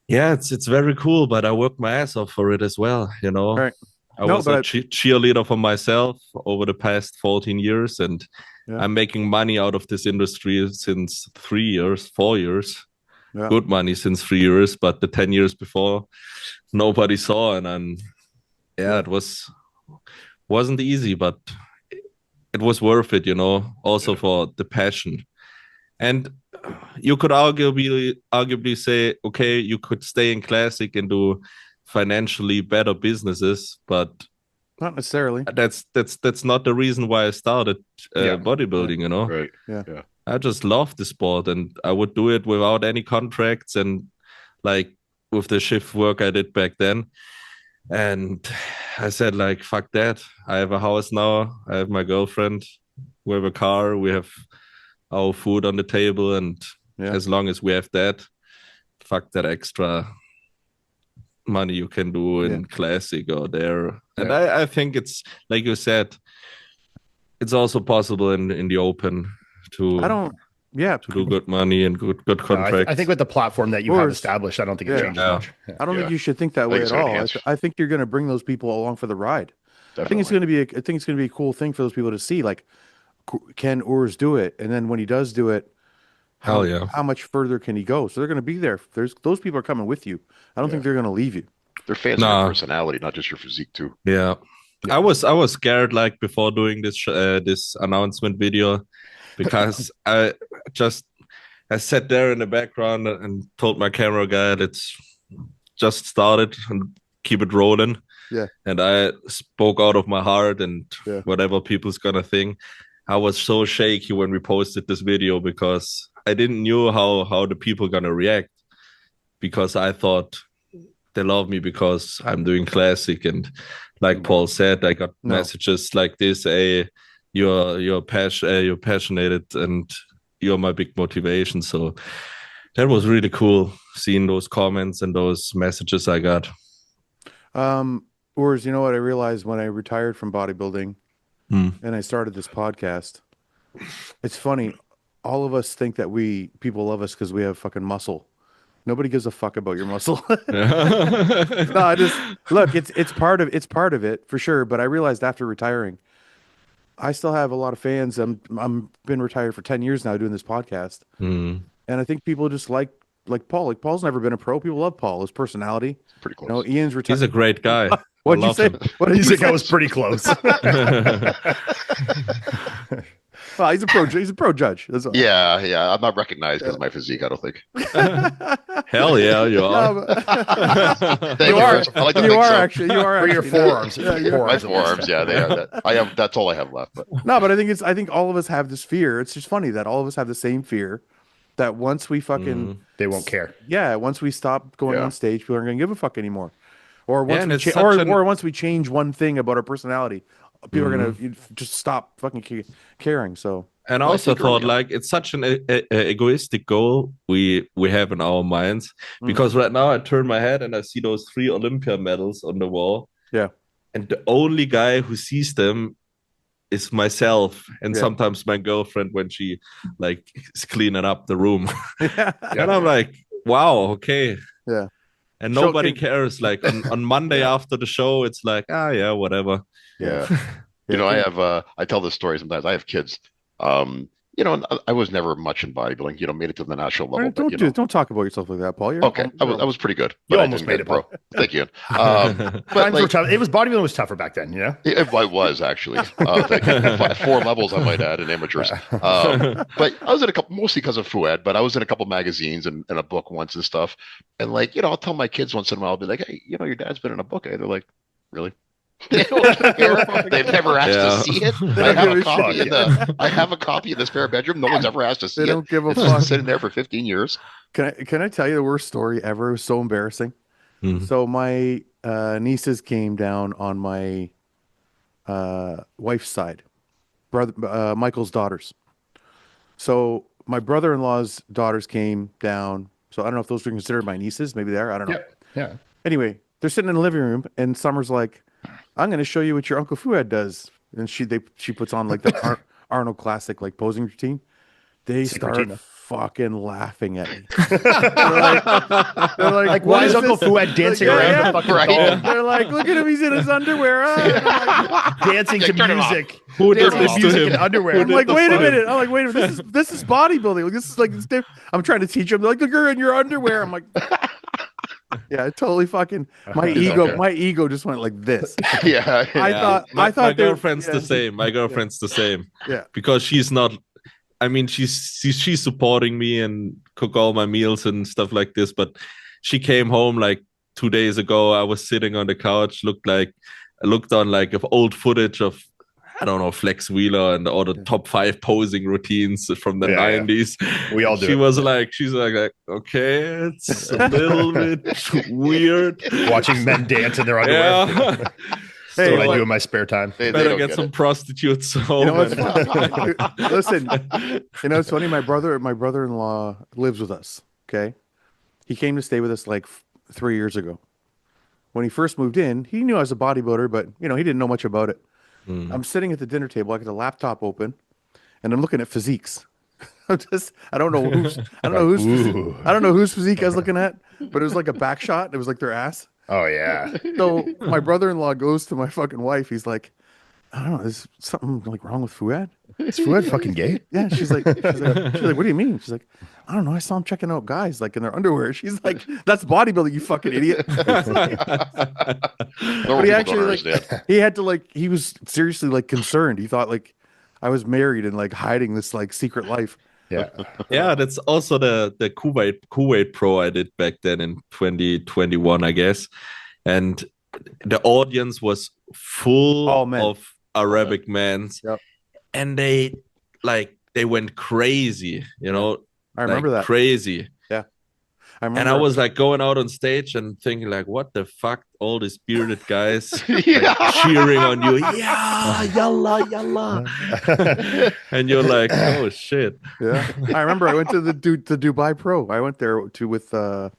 yeah, it's very cool, but I worked my ass off for it as well, you know. Right. I No, was but a cheerleader for myself over the past 14 years, and Yeah. I'm making money out of this industry since 3 years, 4 years. Yeah. Good money since 3 years, but the 10 years before, nobody saw, and Yeah. it wasn't easy, but it was worth it, you know, also Yeah. for the passion. And you could arguably say, okay, you could stay in classic and do financially better businesses, but Not necessarily. that's not the reason why I started Yeah. bodybuilding, you know. Right. I just love the sport, and I would do it without any contracts and like with the shift work I did back then. And I said, like, fuck that. I have a house now. I have my girlfriend. We have a car. We have our food on the table. And Yeah. as long as we have that, fuck that extra money you can do in classic or there. And I think it's, like you said, it's also possible in the open to do good money and good contracts. I think with the platform that you have established, I don't think it changes Yeah. much. Yeah. I don't think you should think that way it's at gonna all. enhance. I think you're going to bring those people along for the ride. I think it's Definitely. going to be a cool thing for those people to see. Like, can Urs do it? And then when he does do it, Hell yeah. how much further can he go? So they're going to be there. Those people are coming with you. I don't think they're going to leave you. They're fans of your personality, not just your physique too. Yeah. I was scared like before doing this announcement video because I sat there in the background and told my camera guy let's just start it and keep it rolling. Yeah. And I spoke out of my heart and whatever people's gonna think. I was so shaky when we posted this video because I didn't know how the people gonna react, because I thought they love me because I'm doing classic, and like Paul said, I got messages like this: "Hey, you're passionate, and you're my big motivation." So that was really cool seeing those comments and those messages I got. Urs, you know what I realized when I retired from bodybuilding and I started this podcast? It's funny. All of us think that people love us because we have fucking muscle. Nobody gives a fuck about your muscle. No, I just look. It's part of it for sure. But I realized after retiring, I still have a lot of fans. I'm been retired for 10 years now doing this podcast, and I think people just like Paul. Like Paul's never been a pro. People love Paul. His personality. Pretty close. You know, Ian's retired. He's a great guy. What'd you say? What did you think say? I was pretty close. Well, he's a pro judge. That's all. Yeah. I'm not recognized because of my physique, I don't think. Hell yeah, you are. Thank You are. I like to You think are so. actually. You are. For your actually. forearms. Yeah, Your My forearms. forearms, yeah, they have that. That's all I have left. But No, but I think all of us have this fear. It's just funny that all of us have the same fear that once we fucking They won't care. once we stop going on stage, people aren't gonna give a fuck anymore. Or once and we it's or once we change one thing about our personality, people are gonna just stop fucking caring. So And I also thought like it's such an egoistic goal we have in our minds, because right now I turn my head and I see those 3 Olympia medals on the wall. Yeah. and the only guy who sees them is myself and sometimes my girlfriend when she like is cleaning up the room. And I'm like, wow, okay. Yeah. And nobody cares. Like on Monday after the show, it's like, yeah, whatever. Yeah. You know, I tell this story sometimes. I have kids. You know, and I was never much in bodybuilding, you know, made it to the national level. Don't talk about yourself like that, Paul. Okay. I was pretty good. You almost made it, bro. Thank you. But times were tough. Bodybuilding was tougher back then, you know? It was actually. Thank you. 4 levels, I might add, in amateurs. But I was in a couple, mostly because of Fouad, but I was in a couple magazines and a book once and stuff. And like, you know, I'll tell my kids once in a while, I'll be like, hey, you know, your dad's been in a book. They're like, really? They've never asked to see it. I have a copy in the spare bedroom. No one's ever asked to see it. They don't give a fuck. It's been sitting there for 15 years. Can I tell you the worst story ever? It was so embarrassing. So my nieces came down on my wife's side, brother Michael's daughters. So my brother-in-law's daughters came down. So I don't know if those were considered my nieces. Maybe they are. I don't know. Yeah. Anyway, they're sitting in the living room, and Summer's like, I'm going to show you what your Uncle Fouad does. And she puts on like the Arnold classic like posing routine. They start fucking laughing at me. they're like, why is Uncle Fouad dancing around the fucking dome? They're like, look at him, he's in his underwear. Dancing to music. Who did Dancing this to to music him? in underwear. I'm like, wait a minute. This is bodybuilding. Like, this is like this. I'm trying to teach them. They're like, look, you're in your underwear. I'm like, yeah, totally fucking. My ego just went like this. I thought my girlfriend's the same. My girlfriend's the same. Yeah, because she's not. I mean, she's supporting me and cook all my meals and stuff like this. But she came home like 2 days ago. I was sitting on the couch, looked on like old footage of, I don't know, Flex Wheeler and all the top 5 posing routines from the 90s. We all do. She's like, okay, it's a little bit weird. Watching men dance in their underwear. Yeah. That's what I do in my spare time. Better get some prostitutes home. You know what's funny? Listen, you know it's funny. My brother-in-law lives with us. Okay, he came to stay with us like 3 years ago. When he first moved in, he knew I was a bodybuilder, but you know he didn't know much about it. I'm sitting at the dinner table. I got the laptop open, and I'm looking at physiques. I don't know whose physique I was looking at, but it was like a back shot. It was like their ass. Oh yeah. So my brother-in-law goes to my fucking wife. He's like, I don't know, is something like wrong with Fouad? Is Fouad fucking gay? Yeah. She's like, what do you mean? She's like, I don't know. I saw him checking out guys like in their underwear. She's like, that's bodybuilding, you fucking idiot. But he actually he had to like, he was seriously like concerned. He thought like I was married and like hiding this like secret life. Yeah, that's also the Kuwait Pro I did back then in 2021, I guess. And the audience was full of Arabic men. Yep. And they went crazy, you know. I remember that. Crazy. Yeah. I was like going out on stage and thinking like, what the fuck? All these bearded guys like, cheering on you. Yeah, yalla, yalla. And you're like, oh shit. Yeah. I remember I went to the Dubai Pro. I went there with I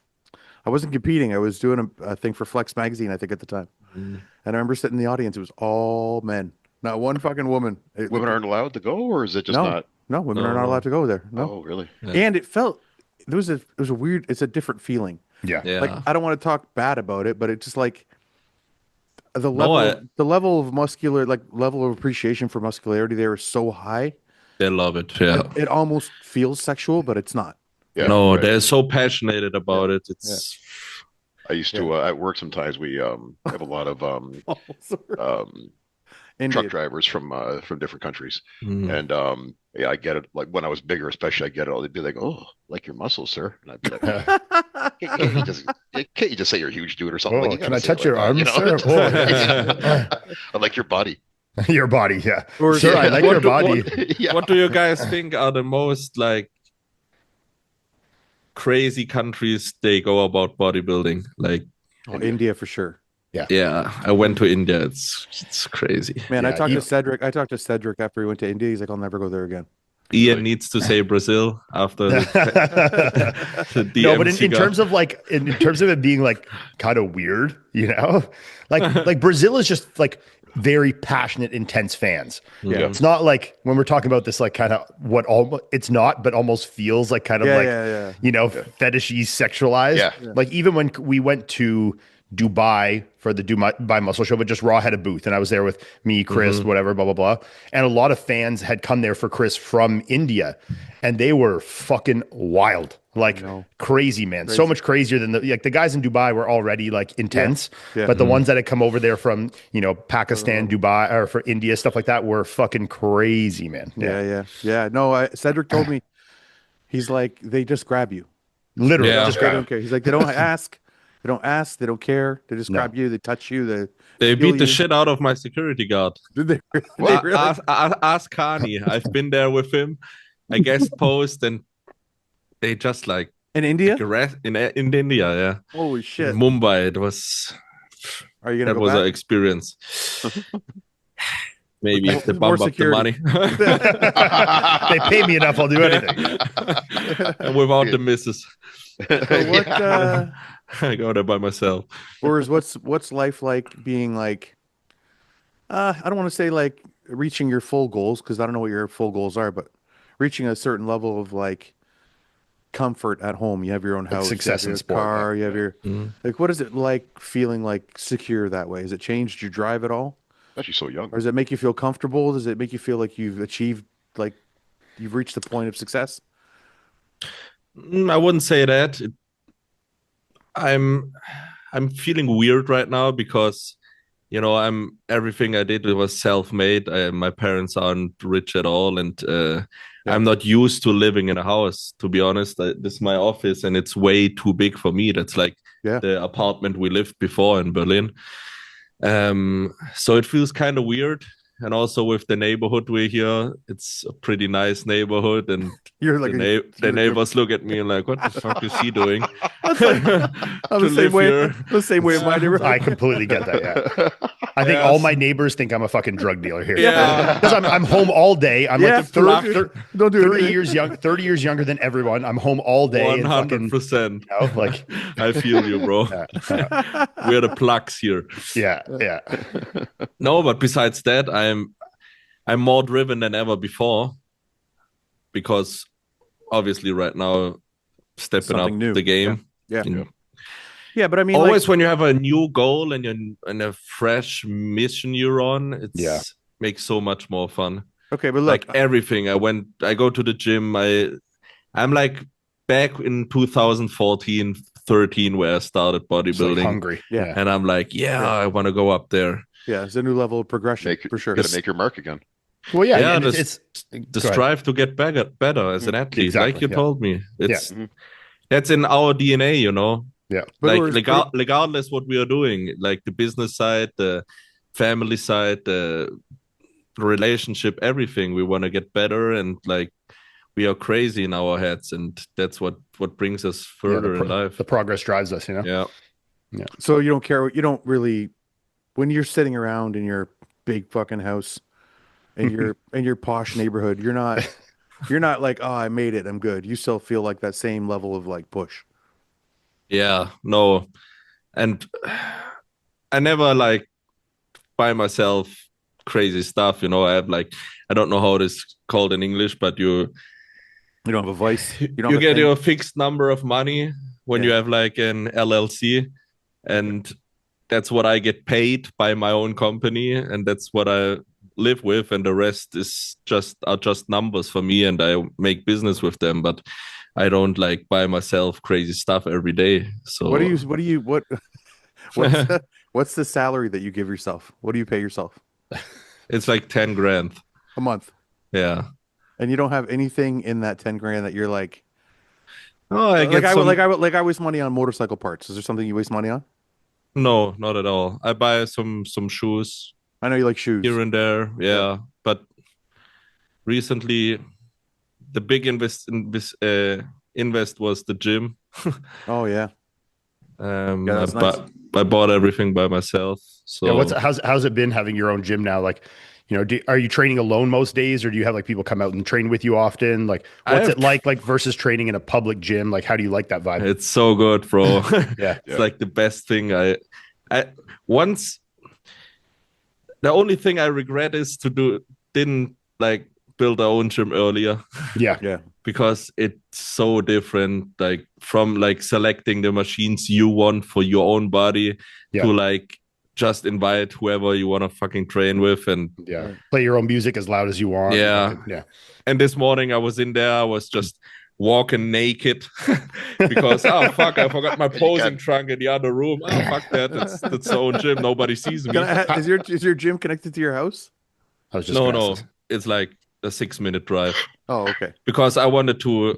wasn't competing. I was doing a thing for Flex magazine, I think at the time. And I remember sitting in the audience. It was all men. Not one fucking woman. Women aren't allowed to go, or is it just not? No, women are not allowed to go there. No. Oh, really? Yeah. And it was a weird, it's a different feeling. Yeah. Like I don't want to talk bad about it, but it's just like the level of level of appreciation for muscularity there is so high. They love it. Yeah. It almost feels sexual, but it's not. Yeah, no, right. They're so passionate about it. It's I used to at work sometimes we have a lot of truck drivers from different countries. And I get it. Like when I was bigger, especially, I get it. They'd be like, "Oh, like your muscles, sir." And I'd be like, "Can't you just say you're a huge dude or something?" Oh, like, can I touch your arm, sir? I like your body. Your body, yeah. Or, sir, I like your body. What do you guys think are the most like crazy countries they go about bodybuilding? Like India for sure. Yeah, I went to India. It's crazy. Man, I talked to Cedric. I talked to Cedric after he went to India. He's like, I'll never go there again. Ian needs to say Brazil after the DMs No, but he in got. terms of like in terms of it being like kind of weird, like Brazil is just like very passionate, intense fans. Yeah. It's not like when we're talking about this, like kind of what all it's not, but almost feels like kind of like fetishy, sexualized. Yeah. Like even when we went to Dubai for the Dubai Muscle Show, but just Raw had a booth, and I was there with me, Chris, whatever, blah blah blah, and a lot of fans had come there for Chris from India, and they were fucking wild, like crazy, man, so much crazier than the guys in Dubai were already like intense, but the ones that had come over there from Pakistan, Dubai, or for India, stuff like that, were fucking crazy, man. Yeah. No, Cedric told me, he's like, they just grab you. Literally, Yeah. just They grab. don't care. He's like, they don't ask. They don't ask. They don't care. They just grab you. They touch you. They feel beat the you. shit out of my security guard. Did they? Well, really? Ask Kani. I've been there with him. I guest post, and they just like In India? in India, yeah. Holy shit! In Mumbai, it was. Are you gonna That go was back? an experience. Maybe if they More bump up the security. money. They pay me enough, I'll do anything. And without the misses. So what? I go there by myself. Boris, what's life like being like? I don't want to say like reaching your full goals because I don't know what your full goals are, but reaching a certain level of like comfort at home. You have your own house, success you have in your sport, car, you have your Mhm. like. What is it like feeling like secure that way? Has it changed your drive at all, Actually, so young. or does it make you feel comfortable? Does it make you feel like you've achieved, like you've reached the point of success? I wouldn't say that. I'm feeling weird right now because everything I did was self-made. My parents aren't rich at all, and I'm not used to living in a house, to be honest. This is my office, and it's way too big for me. That's like the apartment we lived before in Berlin. So it feels kind of weird. And also with the neighborhood we're here, it's a pretty nice neighborhood, and You're like the neighbors look at me and like, what the fuck is he doing? I'm To the same live way. here. The same way in my neighborhood. I completely get that. Yeah, I think all my neighbors think I'm a fucking drug dealer here. Yeah. Because I'm home all day. I'm Yeah, like the don't do 30 anything. years young, 30 years younger than everyone. I'm home all day. And fucking, 100%. like, I feel you, bro. We're the plugs here. yeah. No, but besides that, I'm more driven than ever before, because obviously right now stepping Something up new. the game. Yeah. You know, Yeah, but I mean, always when you have a new goal and a fresh mission you're on, it's makes so much more fun. okay, but look, Like everything, I go to the gym. I'm like back in 2014, 13, where I started Just, like, bodybuilding, hungry. Yeah. and I'm like, I want to go up there. yeah, it's a new level of progression for sure. Gotta make your mark again. Well, yeah. Yeah, and the go ahead. strive to get better as an athlete, Exactly, like you yeah. told me. It's Mhm. that's in our DNA, Yeah. But Like regardless what we are doing, like the business side, the family side, the relationship, everything, we want to get better, and like we are crazy in our heads, and that's what brings us further in life. The progress drives us, Yeah. So you don't care. You don't really, when you're sitting around in your big fucking house, in your posh neighborhood, you're not like, oh, I made it, I'm good. You still feel like that same level of like push. Yeah, no. And I never like by myself crazy stuff, I have like, I don't know how it is called in English, but you don't have a vice. You get your fixed number of money when you have like an LLC, and that's what I get paid by my own company, and that's what I live with, and the rest are just numbers for me, and I make business with them, but I don't like buy myself crazy stuff every day. So what's the salary that you give yourself? What do you pay yourself? It's like 10 grand a month. Yeah. And you don't have anything in that 10 grand that you're like, oh, I waste money on motorcycle parts. Is there something you waste money on? No, not at all. I buy some shoes. I know you like shoes here and there. Yeah. But recently the big invest was the gym. Oh yeah. That's nice. I bought everything by myself. So how's it been having your own gym now? Like, are you training alone most days, or do you have like people come out and train with you often? Like, I what's have it like versus training in a public gym? Like, how do you like that vibe? It's so good, bro. Yeah. It's like the best thing. I once the only thing I regret is didn't like build our own gym earlier Yeah. Yeah. because it's so different. Like from like selecting the machines you want for your own body Yeah. to like just invite whoever you want to fucking train with. And Yeah. Play your own music as loud as you want. Yeah. Yeah. and this morning I was in there, I was just walking naked because oh fuck, I forgot my posing trunk in the other room. Oh fuck that, that's the own gym, nobody sees me. Is your gym connected to your house? I was just No, gonna no, ask this. it's like a 6-minute drive Oh, okay. because I wanted to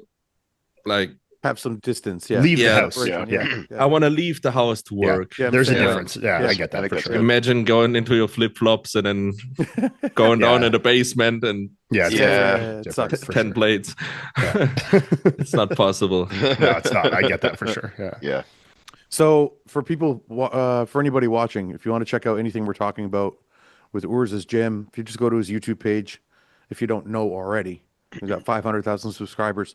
like Have some distance. Yeah. Leave the Yeah. house. Yeah. Yeah. I want to leave the house to Yeah. work. Yeah, I'm There's a saying, difference. Yeah, Yeah. I get I that think for that's sure. good. Imagine going into your flip-flops and then going down Yeah. in the basement and Yeah. It's Yeah. different. It Different, sucks. for 10 sure. plates. Yeah. It's not possible. No, it's not. I get that for sure. Yeah. Yeah. So for people, for anybody watching, if you want to check out anything we're talking about with Urs's gym, if you just go to his YouTube page, if you don't know already, we've got 500,000 subscribers.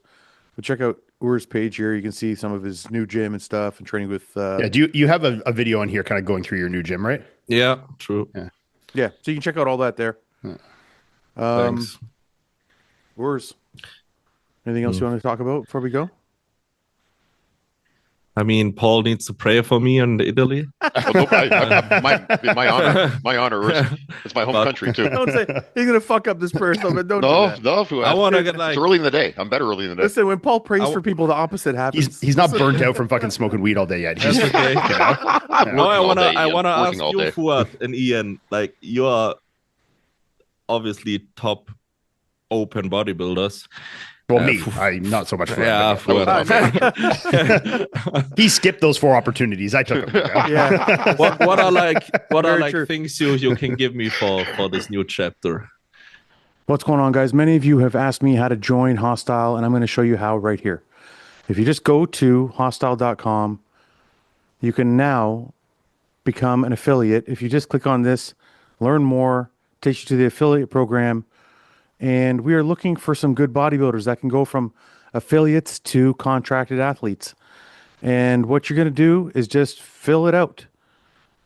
But check out Ur's page here. You can see some of his new gym and stuff and training with. Yeah. Do you have a video on here kind of going through your new gym, right? Yeah, true. Yeah, so you can check out all that there. Thanks. Urs, anything else you want to talk about before we go? I mean, Paul needs to pray for me in Italy. Well, nope, my honor. My honor. It's my home country too. Don't say he's gonna fuck up this prayer, so but don't do No, that. no. Fouad. I want to get like It's early in the day. I'm better early in the day. Listen, when Paul prays for people, the opposite happens. He's not burnt out from fucking smoking weed all day yet. He's That's okay. I'm No, I working all wanna day, I Ian. wanna ask Working all you, day. Fouad and Ian, like you are obviously top open bodybuilders. well, me. I'm not so much. For Yeah, Fouad. He skipped those 4 opportunities. I took them. Yeah. what are like Very true. things you can give me for this new chapter? What's going on, guys? Many of you have asked me how to join Hostile, and I'm going to show you how right here. If you just go to hostile.com, you can now become an affiliate. If you just click on this, learn more, takes you to the affiliate program. And we are looking for some good bodybuilders that can go from affiliates to contracted athletes. And what you're going to do is just fill it out.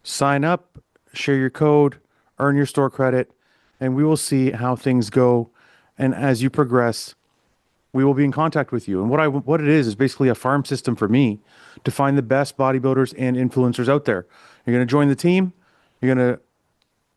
Sign up, share your code, earn your store credit, and we will see how things go. And as you progress, we will be in contact with you. And what it is basically a farm system for me to find the best bodybuilders and influencers out there. You're going to join the team. You're going to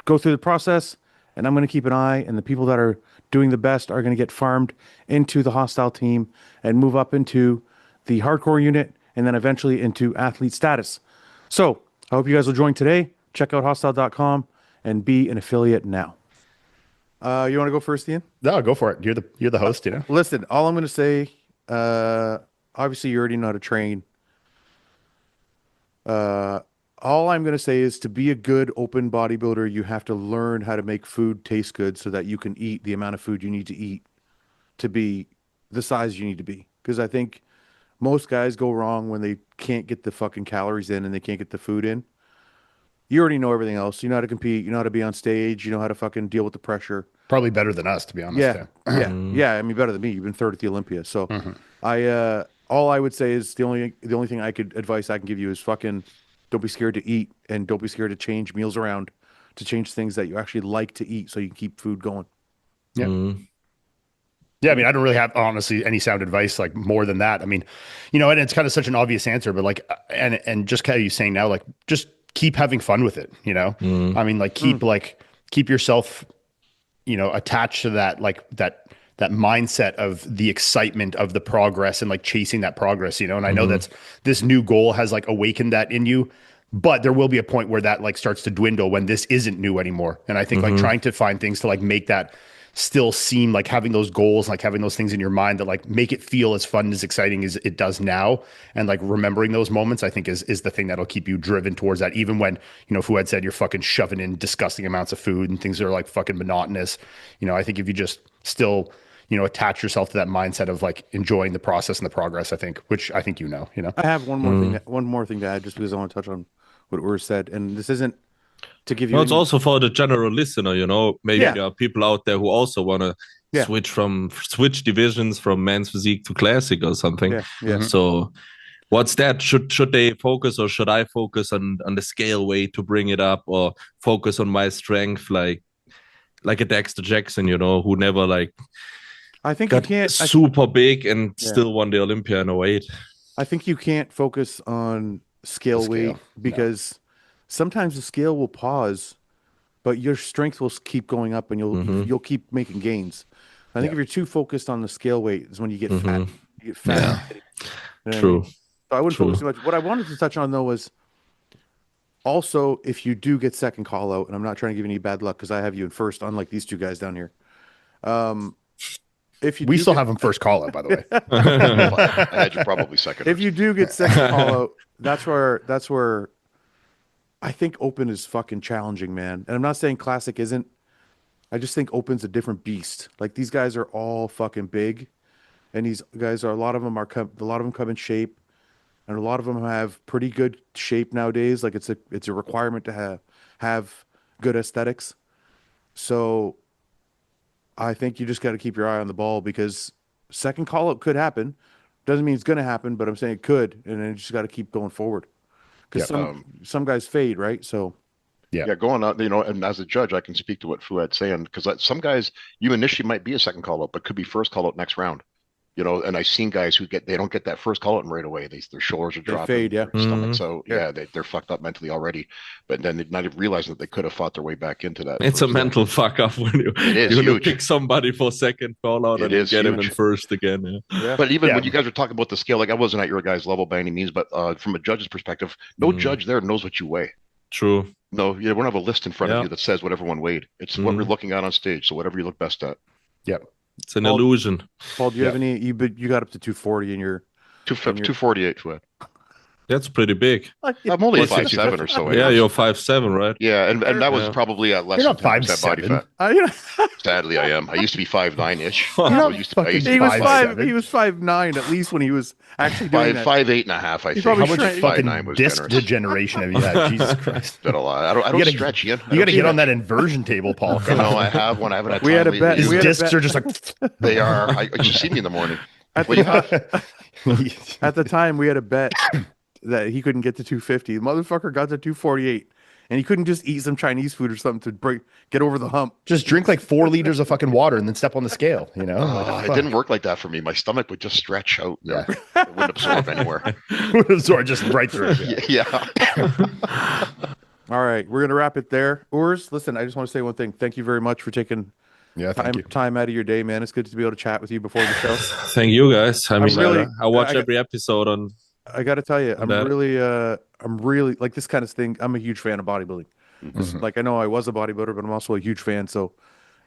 go through the process, and I'm going to keep an eye, and the people that are doing the best are going to get farmed into the Hostile team and move up into the hardcore unit and then eventually into athlete status. So I hope you guys will join today. Check out hostile.com and be an affiliate now. You want to go first, Ian? No, go for it. You're the host, you know. Listen, all I'm going to say, obviously you already know how to train. All I'm going to say is to be a good open bodybuilder, you have to learn how to make food taste good so that you can eat the amount of food you need to eat to be the size you need to be. Because I think most guys go wrong when they can't get the fucking calories in and they can't get the food in. You already know everything else. You know how to compete. You know how to be on stage. You know how to fucking deal with the pressure. Probably better than us, to be honest. Yeah. I mean, better than me. You've been third at the Olympia. So all I would say is the only thing advice I can give you is fucking don't be scared to eat and don't be scared to change meals around to change things that you actually like to eat so you can keep food going. Yeah. Mm. Yeah, I mean, I don't really have honestly any sound advice like more than that. I mean, you know, and it's kind of such an obvious answer, but like, and just kind of you saying now, like, just keep having fun with it. You know, I mean, like keep yourself, you know, attached to that, like that mindset of the excitement of the progress and like chasing that progress. You know, and I know that's this new goal has like awakened that in you. But there will be a point where that like starts to dwindle when this isn't new anymore. And I think like trying to find things to like make that still seem like having those goals, like having those things in your mind that like make it feel as fun, as exciting as it does now. And like remembering those moments, I think is the thing that'll keep you driven towards that. Even when, you know, Fouad said you're fucking shoving in disgusting amounts of food and things that are like fucking monotonous. You know, I think if you just still, you know, attach yourself to that mindset of like enjoying the process and the progress, I think, which I think, you know. I have one more thing to add just because I want to touch on what Urs said. And this isn't to give you. No, it's also for the general listener, you know. Maybe Yeah. there are people out there who also want to Yeah. switch divisions from men's physique to classic or something. Yeah, yeah. So what's that? Should they focus, or should I focus on the scale weight to bring it up, or focus on my strength like a Dexter Jackson, you know, who never like I think you got can't. super big and still won the Olympia in 08. I think you can't focus on scale weight because sometimes the scale will pause, but your strength will keep going up and you'll keep making gains. I think if you're too focused on the scale weight is when you get fat. You get fat. Yeah. You know True. what I mean? So I wouldn't focus too much. What I wanted to touch on though was also if you do get second call out, and I'm not trying to give you any bad luck because I have you in first, unlike these two guys down here. If you We still have him first call out, by the way. I had you probably second. if you do get second call out, that's where I think open is fucking challenging, man. And I'm not saying classic isn't. I just think open's a different beast. Like these guys are all fucking big, and these guys are a lot of them come in shape, and a lot of them have pretty good shape nowadays. Like it's a requirement to have good aesthetics. So I think you just got to keep your eye on the ball because second call up could happen. Doesn't mean it's going to happen, but I'm saying it could, and then you just got to keep going forward because some guys fade, right? So yeah, going on, you know, and as a judge, I can speak to what Fouad's saying because some guys you initially might be a second call up, but could be first call out next round. You know, and I've seen guys who they don't get that first call out right away. Their shoulders are dropping, fade, their stomachs out. They're fucked up mentally already. But then they're not even realizing that they could have fought their way back into that. It's a mental fuck up when you pick somebody for second call out and get him in first again. Yeah. But even when you guys were talking about the scale, like I wasn't at your guys' level by any means, but from a judge's perspective, no judge there knows what you weigh. True. No, we don't have a list in front of you that says what everyone weighed. It's what we're looking at on stage. So whatever you look best at. Yep. It's an illusion. Paul, do you have any? You got up to 240 in your 248, Fouad. That's pretty big. I'm only 5'7" or so. Yeah, you're 5'7", right? Yeah, and that was probably at less You're than not 10% body 5'7". fat. Sadly, I am. I used to be 5'9"-ish. You're not He was He was 5'9" at least when he was actually doing that. 5'8" and a half. I think. probably How much fucking 5'9" was disc generous. degeneration have you had? Jesus Christ. Been a lot. I don't stretch, Ian. You got to get on that inversion table, Paul. No, I have one. I haven't had time. We had a bet. His We had a discs bet. are just like. They are. You should see me in the morning. At What do you have? the time, we had a bet that he couldn't get to 250. The motherfucker got to 248, and he couldn't just eat some Chinese food or something to get over the hump. Just drink like 4 liters of fucking water and then step on the scale, you know? It didn't work like that for me. My stomach would just stretch out. It wouldn't absorb anywhere. Sorry, just right through. Yeah. All right, we're gonna wrap it there. Urs, listen, I just want to say one thing. Thank you very much for taking time out of your day, man. It's good to be able to chat with you before the show. Thank you guys. I mean, really- I watch every episode on. I got to tell you, I'm really like this kind of thing. I'm a huge fan of bodybuilding. Like I know I was a bodybuilder, but I'm also a huge fan. So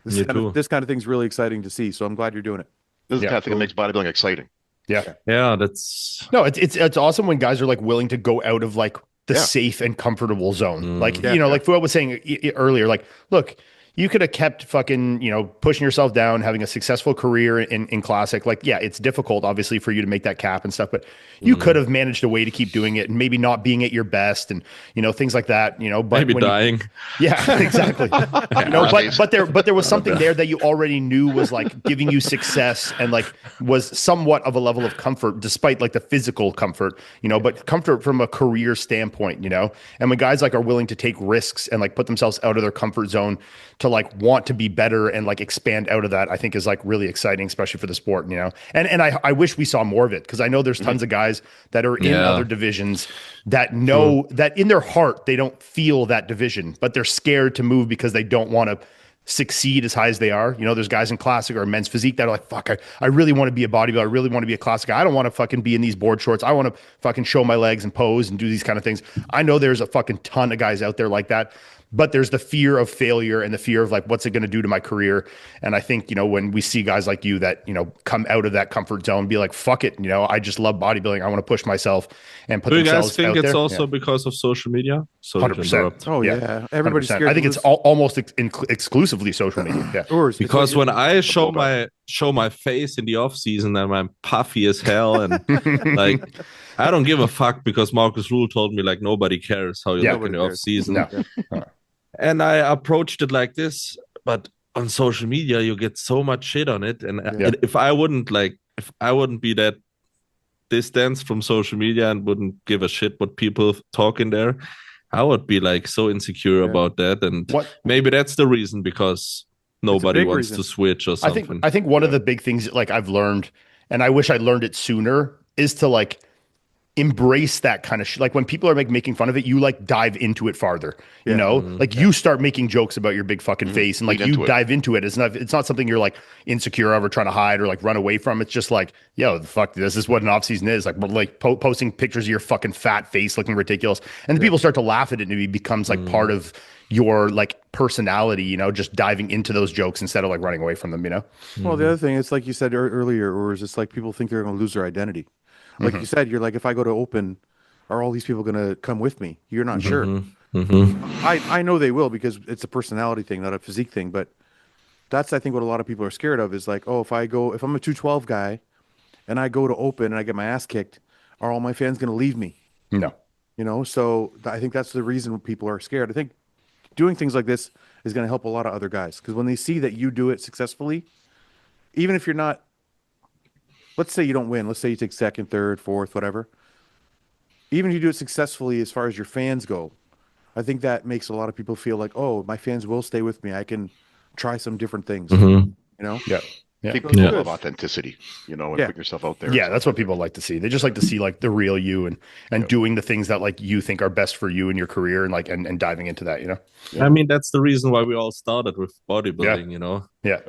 this kind of thing's really exciting to see. So I'm glad you're doing it. This is the kind of thing that makes bodybuilding exciting. Yeah. That's It's awesome when guys are like willing to go out of like the safe and comfortable zone. Like, like Fouad was saying earlier, like, look, you could have kept fucking, pushing yourself down, having a successful career in classic. Like, yeah, it's difficult, obviously, for you to make that cap and stuff, but you could have managed a way to keep doing it and maybe not being at your best and, things like that, but maybe dying. Yeah, exactly. But there was something there that you already knew was like giving you success and like was somewhat of a level of comfort, despite like the physical comfort, but comfort from a career standpoint, and when guys like are willing to take risks and like put themselves out of their comfort zone to like want to be better and like expand out of that, I think is like really exciting, especially for the sport, and I wish we saw more of it because I know there's tons of guys that are in other divisions that know that in their heart they don't feel that division, but they're scared to move because they don't want to succeed as high as they are. There's guys in classic or men's physique that are like, fuck, I really want to be a bodybuilder. I really want to be a classic guy. I don't want to fucking be in these board shorts. I want to fucking show my legs and pose and do these kind of things. I know there's a fucking ton of guys out there like that. But there's the fear of failure and the fear of like, what's it going to do to my career? And I think, when we see guys like you that, come out of that comfort zone, be like, fuck it. I just love bodybuilding. I want to push myself and put themselves out there. Do you guys think it's also because of social media? 100%. Oh yeah. Everybody's scared. I think it's almost exclusively social media. Yeah. Because when I show my face in the off season and I'm puffy as hell and like, I don't give a fuck because Marcus Rule told me like nobody cares how you look in the off season. And I approached it like this, but on social media you get so much shit on it. And Yeah. if I wouldn't be that distanced from social media and wouldn't give a shit what people talk in there, I would be like so insecure about that. And maybe that's the reason, because nobody wants to switch or something. I think one of the big things like I've learned, and I wish I'd learned it sooner, is to like embrace that kind of shit. Like when people are like making fun of it, you like dive into it farther, you know, like you start making jokes about your big fucking face and like you dive into it. It's not something you're like insecure of or trying to hide or like run away from. It's just like, yo, the fuck, this is what an off season is. Like posting pictures of your fucking fat face looking ridiculous. And the people start to laugh at it and it becomes like part of your like personality, you know, just diving into those jokes instead of like running away from them, you know? Well, the other thing, it's like you said earlier, or is it's like people think they're going to lose their identity. Like you said, you're like, if I go to open, are all these people going to come with me? You're not sure. I know they will, because it's a personality thing, not a physique thing. But that's, I think, what a lot of people are scared of is like, oh, if I'm a 212 guy and I go to open and I get my ass kicked, are all my fans going to leave me? No. You know, so I think that's the reason people are scared. I think doing things like this is going to help a lot of other guys, because when they see that you do it successfully, even if you're not, let's say you don't win, let's say you take second, third, fourth, whatever. Even if you do it successfully as far as your fans go, I think that makes a lot of people feel like, oh, my fans will stay with me. I can try some different things, you know? Yeah. I think people love authenticity, you know, and putting yourself out there. Yeah, that's what people like to see. They just like to see like the real you and doing the things that like you think are best for you in your career and like and diving into that, you know? I mean, that's the reason why we all started with bodybuilding, you know? Yeah.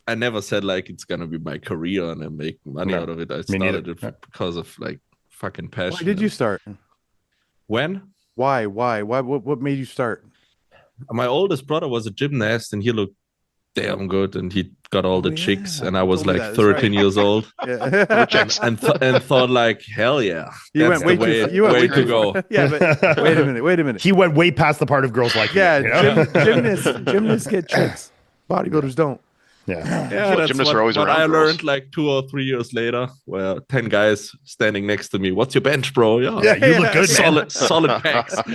I never said like it's gonna be my career and I make money out of it. I started it because of like fucking passion. Why did you start? When? Why? What made you start? My oldest brother was a gymnast and he looked damn good and he got all the chicks and I was like 13 years old and thought like, hell yeah, that's the way to go. Yeah, but wait a minute. He went way past the part of girls like you know? Gymnasts get chicks. Bodybuilders don't. Yeah, that's gymnasts are always around. I learned like 2 or 3 years later, where 10 guys standing next to me. What's your bench, bro? Yeah, you look good, man. Solid packs. You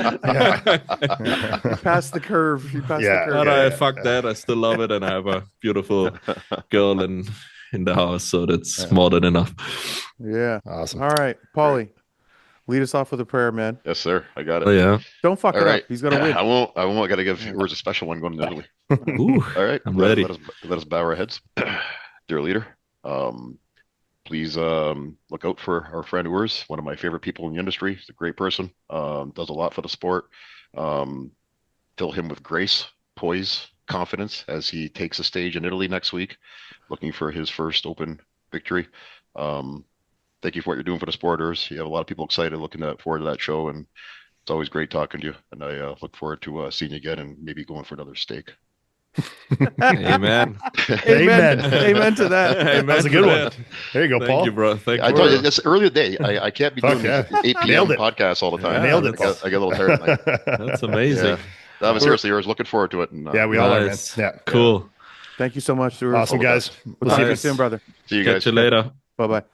passed the curve. But fuck that. I still love it, and I have a beautiful girl in the house, so that's more than enough. Yeah, awesome. All right, Paulie. Lead us off with a prayer, man. Yes, sir. I got it. Oh, yeah. Don't fuck it up. He's going to win. I won't. I got to give yours a special one going to Italy. Ooh, all right. I'm ready. Let us bow our heads. Dear leader, please look out for our friend Urs, one of my favorite people in the industry. He's a great person. Does a lot for the sport. Fill him with grace, poise, confidence as he takes the stage in Italy next week, looking for his first open victory. Thank you for what you're doing for the sporters. You have a lot of people excited, looking forward to that show, and it's always great talking to you. And I look forward to seeing you again and maybe going for another steak. Amen. Amen to that. Amen. That was a good one. There you go, Paul. Thank you, bro. Thank you. I told you it's early day. I can't be doing these 8 p.m. podcasts all the time. Nailed it. I get a little tired at night. That's amazing. Yeah. No, but seriously, I was looking forward to it. And, we all are, man. Yeah. Cool. Thank you so much. Awesome, guys. We'll see you soon, brother. See you guys. Catch you later. Bye-bye.